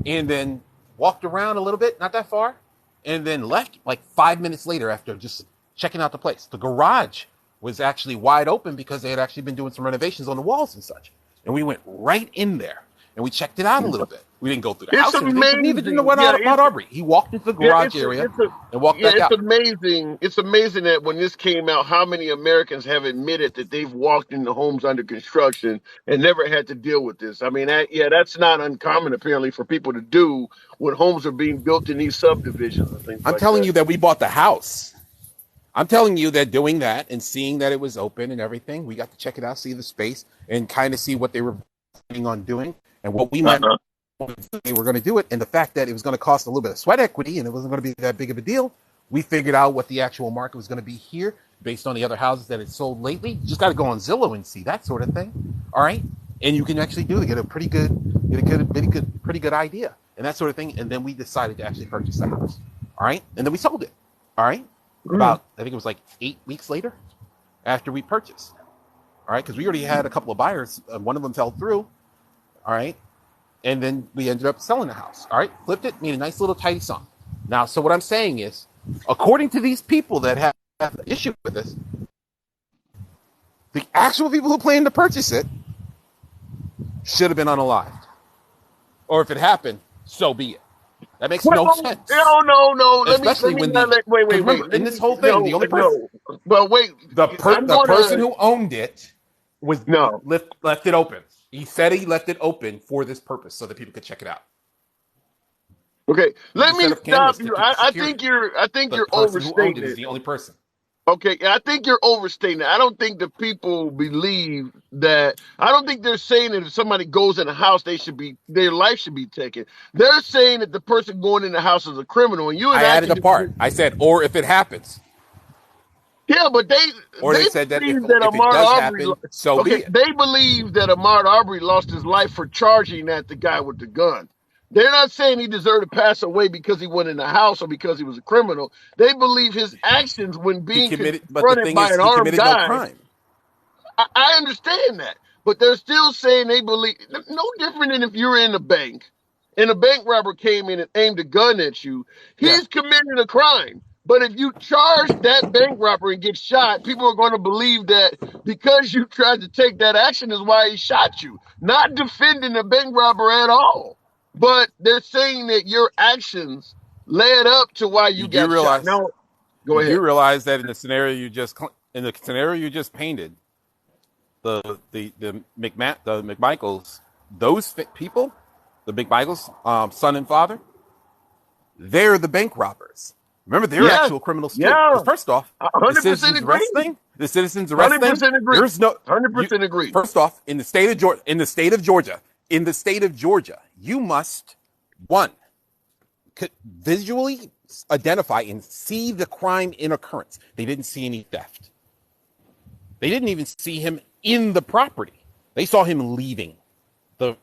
S9: and then walked around a little bit, not that far, and then left like 5 minutes later after just checking out the place. The garage was actually wide open because they had actually been doing some renovations on the walls and such. And we went right in there and we checked it out a little bit. We didn't go through the house or anything. Neither did Ahmaud Arbery. He walked into the garage area and walked back out.
S1: It's amazing. It's amazing that when this came out, how many Americans have admitted that they've walked into homes under construction and never had to deal with this. I mean, that's not uncommon apparently for people to do when homes are being built in these subdivisions and things like that.
S9: I'm telling you that we bought the house. I'm telling you that doing that and seeing that it was open and everything, we got to check it out, see the space, and kind of see what they were planning on doing and what we might they were going to do it. And the fact that it was going to cost a little bit of sweat equity and it wasn't going to be that big of a deal, we figured out what the actual market was going to be here based on the other houses that had sold lately. You just got to go on Zillow and see that sort of thing. All right. And you can actually get a pretty good idea and that sort of thing. And then we decided to actually purchase the house. All right. And then we sold it. All right. About, I think it was like 8 weeks later after we purchased. All right. Because we already had a couple of buyers. One of them fell through. All right. And then we ended up selling the house. All right. Flipped it, made a nice little tidy sum. Now, so what I'm saying is, according to these people that have an issue with this, the actual people who planned to purchase it should have been unalived. Or if it happened, so be it. That makes no sense.
S1: No.
S9: Especially when wait. In this whole thing, the only person, the person who owned it was left it open. He said he left it open for this purpose so that people could check it out.
S1: Okay, let me stop you. I think you're overstating it.
S9: Is the only person.
S1: Okay, I think you're overstating it. I don't think the people believe that. I don't think they're saying that if somebody goes in a house, their life should be taken. They're saying that the person going in the house is a criminal, and I
S9: added a part. I said, or if it happens.
S1: Yeah, but they
S9: said that if it
S1: Ahmaud
S9: does
S1: Arbery,
S9: happen, so be it.
S1: They believe that Ahmaud Arbery lost his life for charging at the guy with the gun. They're not saying he deserved to pass away because he went in the house or because he was a criminal. They believe his actions when being confronted by an armed guy.
S9: No crime.
S1: I understand that, but they're still saying they believe no different than if you're in a bank and a bank robber came in and aimed a gun at you. He's committed a crime. But if you charge that bank robber and get shot, people are going to believe that because you tried to take that action is why he shot you, not defending the bank robber at all. But they're saying that your actions led up to why you got shot. Now, go ahead.
S9: You realize that in the scenario you just painted, the McMichaels, those people, the McMichaels, son and father, they're the bank robbers. Remember, they're actual criminals too. Yeah. First off,
S1: 100% agree.
S9: The citizens arrest thing.
S1: 100% agree.
S9: There's no
S1: 100% agree.
S9: First off, in the state of Georgia, you must visually identify and see the crime in occurrence. They didn't see any theft. They didn't even see him in the property. They saw him leaving the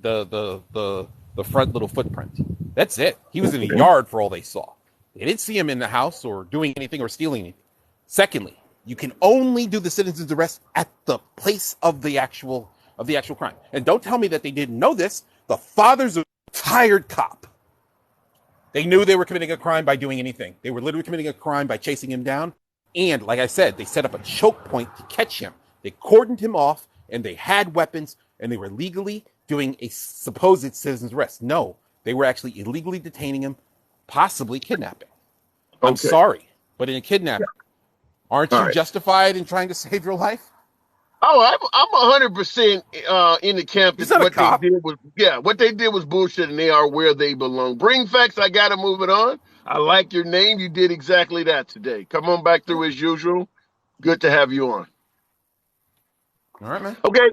S9: front little footprint. That's it. He was in the yard for all they saw. They didn't see him in the house or doing anything or stealing anything. Secondly, you can only do the citizen's arrest at the place of the actual crime. And don't tell me that they didn't know this. The father's a retired cop. They knew they were committing a crime by doing anything. They were literally committing a crime by chasing him down. And like I said, they set up a choke point to catch him. They cordoned him off, and they had weapons, and they were legally doing a supposed citizen's arrest. No, they were actually illegally detaining him, possibly kidnapping. I'm sorry, but in a kidnapping, aren't you justified in trying to save your life?
S1: Oh, I'm 100% in the camp that what they did was bullshit, and they are where they belong. Bring facts. I gotta move it on. I like your name. You did exactly that today. Come on back through as usual. Good to have you on.
S9: All right, man.
S1: Okay.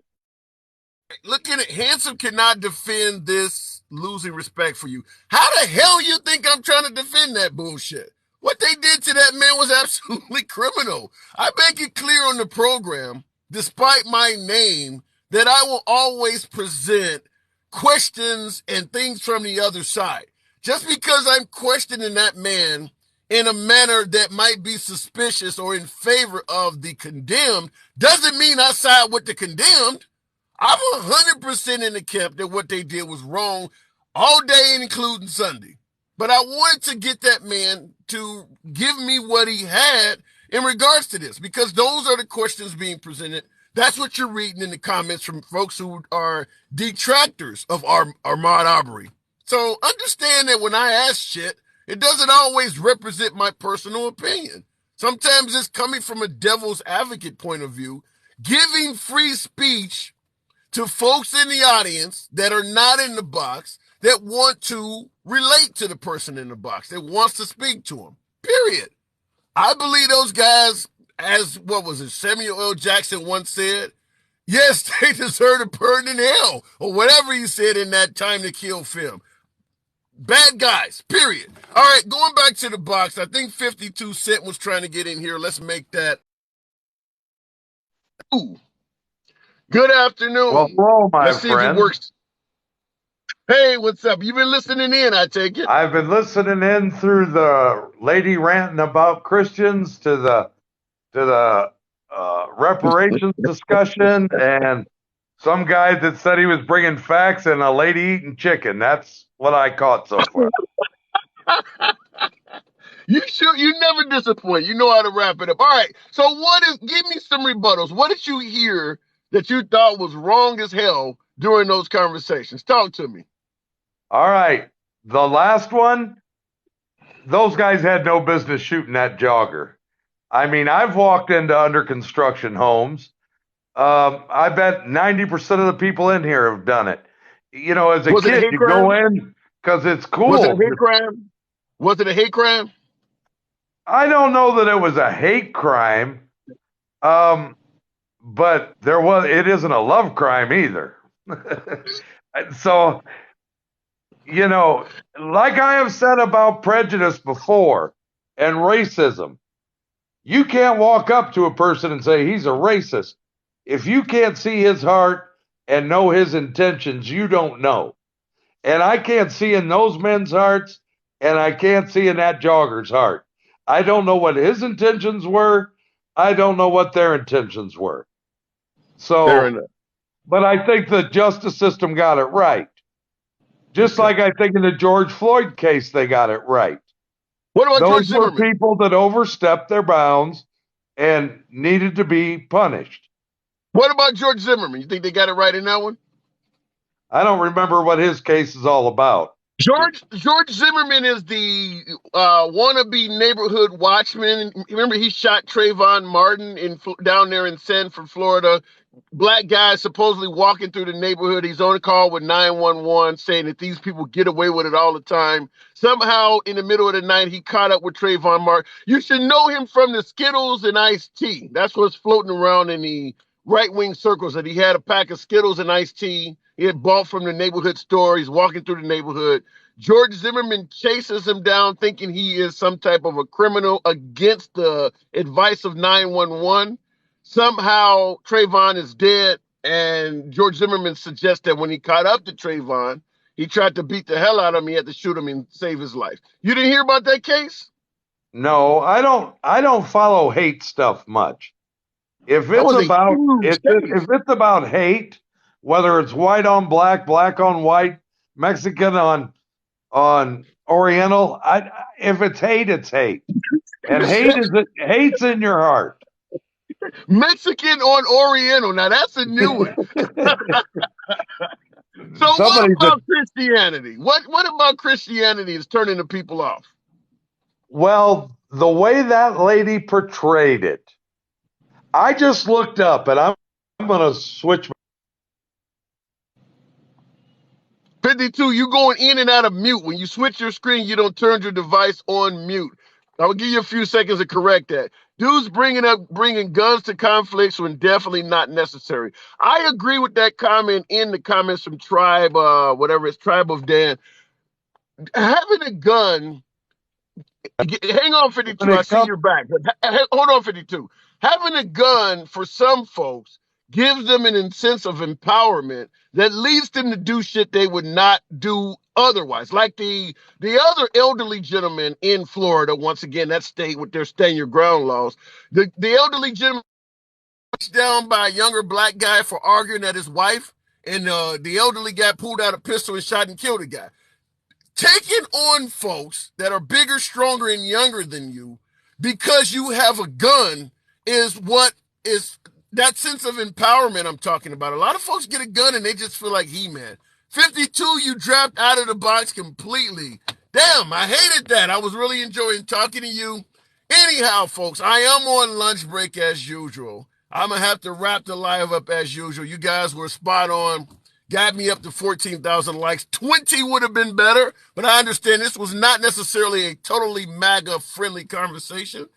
S1: Look at it. Handsome cannot defend this losing respect for you. How the hell you think I'm trying to defend that bullshit? What they did to that man was absolutely criminal. I make it clear on the program, despite my name, that I will always present questions and things from the other side. Just because I'm questioning that man in a manner that might be suspicious or in favor of the condemned doesn't mean I side with the condemned. I'm 100% in the camp that what they did was wrong all day, including Sunday. But I wanted to get that man to give me what he had in regards to this, because those are the questions being presented. That's what you're reading in the comments from folks who are detractors of Ahmaud Arbery. So understand that when I ask shit, it doesn't always represent my personal opinion. Sometimes it's coming from a devil's advocate point of view, giving free speech to folks in the audience that are not in the box that want to relate to the person in the box, that wants to speak to them. Period. I believe those guys, as what was it, Samuel L. Jackson once said, yes, they deserve to burn in hell, or whatever he said in that Time to Kill film. Bad guys, period. All right, going back to the box, I think 52 Cent was trying to get in here. Let's make that. Ooh. Good afternoon.
S10: Well, hello, my
S1: Let's see if it
S10: friend.
S1: works. Hey, what's up? You've been listening in, I take it.
S10: I've been listening in through the lady ranting about Christians to the reparations discussion, and some guy that said he was bringing facts, and a lady eating chicken. That's what I caught so far.
S1: You never disappoint. You know how to wrap it up. All right. So give me some rebuttals. What did you hear that you thought was wrong as hell during those conversations? Talk to me.
S10: All right. The last one, those guys had no business shooting that jogger. I mean, I've walked into under construction homes. I bet 90% of the people in here have done it. You know, as a kid, you go in because it's cool.
S1: Was it a hate crime? Was it a hate crime?
S10: I don't know that it was a hate crime, but it isn't a love crime either. So, you know, like I have said about prejudice before and racism, you can't walk up to a person and say he's a racist. If you can't see his heart and know his intentions, you don't know. And I can't see in those men's hearts, and I can't see in that jogger's heart. I don't know what his intentions were. I don't know what their intentions were. So, but I think the justice system got it right. Just like I think in the George Floyd case, they got it right.
S1: What about George Zimmerman?
S10: Those were people that overstepped their bounds and needed to be punished.
S1: What about George Zimmerman? You think they got it right in that one?
S10: I don't remember what his case is all about.
S1: George Zimmerman is the wannabe neighborhood watchman. Remember, he shot Trayvon Martin down there in Sanford, Florida. Black guy supposedly walking through the neighborhood. He's on a call with 911 saying that these people get away with it all the time. Somehow, in the middle of the night, he caught up with Trayvon Martin. You should know him from the Skittles and Iced Tea. That's what's floating around in the right-wing circles, that he had a pack of Skittles and Iced Tea. He had bought from the neighborhood store. He's walking through the neighborhood. George Zimmerman chases him down thinking he is some type of a criminal against the advice of 911. Somehow Trayvon is dead, and George Zimmerman suggests that when he caught up to Trayvon, he tried to beat the hell out of him. He had to shoot him and save his life. You didn't hear about that case?
S10: No, I don't follow hate stuff much. If it's about hate, whether it's white on black, black on white, Mexican on Oriental, if it's hate, it's hate. And hate's in your heart.
S1: Mexican on Oriental. Now that's a new one. So what about Christianity? What about Christianity is turning the people off?
S10: Well, the way that lady portrayed it, I just looked up, and I'm going to switch.
S1: 52, you going in and out of mute. When you switch your screen, you don't turn your device on mute. I will give you a few seconds to correct that. Dudes bringing guns to conflicts when definitely not necessary. I agree with that comment in the comments from Tribe, Tribe of Dan. Having a gun Hang on, 52. I see your back. Hold on, 52. Having a gun for some folks gives them an sense of empowerment that leads them to do shit they would not do otherwise. Like the other elderly gentleman in Florida, once again, that state with their stand your ground laws. The elderly gentleman was down by a younger black guy for arguing at his wife, and the elderly guy pulled out a pistol and shot and killed the guy. Taking on folks that are bigger, stronger, and younger than you because you have a gun is what is that sense of empowerment I'm talking about. A lot of folks get a gun and they just feel like He-Man. 52, you dropped out of the box completely. Damn, I hated that. I was really enjoying talking to you. Anyhow, folks, I am on lunch break as usual. I'm going to have to wrap the live up as usual. You guys were spot on. Got me up to 14,000 likes. 20 would have been better, but I understand this was not necessarily a totally MAGA-friendly conversation.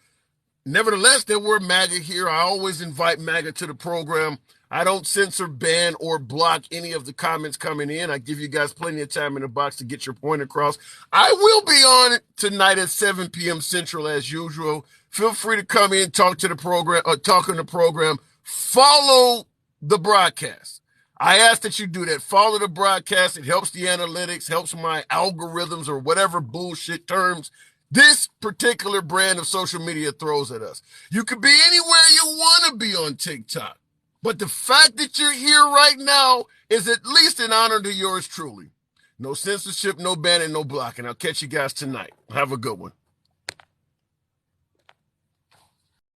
S1: Nevertheless, there were MAGA here. I always invite MAGA to the program. I don't censor, ban, or block any of the comments coming in. I give you guys plenty of time in the box to get your point across. I will be on tonight at 7 p.m. Central as usual. Feel free to come in, talk to the program, or talk on the program. Follow the broadcast. I ask that you do that. Follow the broadcast. It helps the analytics, helps my algorithms or whatever bullshit terms this particular brand of social media throws at us. You could be anywhere you want to be on TikTok, but the fact that you're here right now is at least an honor to yours truly. No censorship, no banning, no blocking. I'll catch you guys tonight. Have a good one.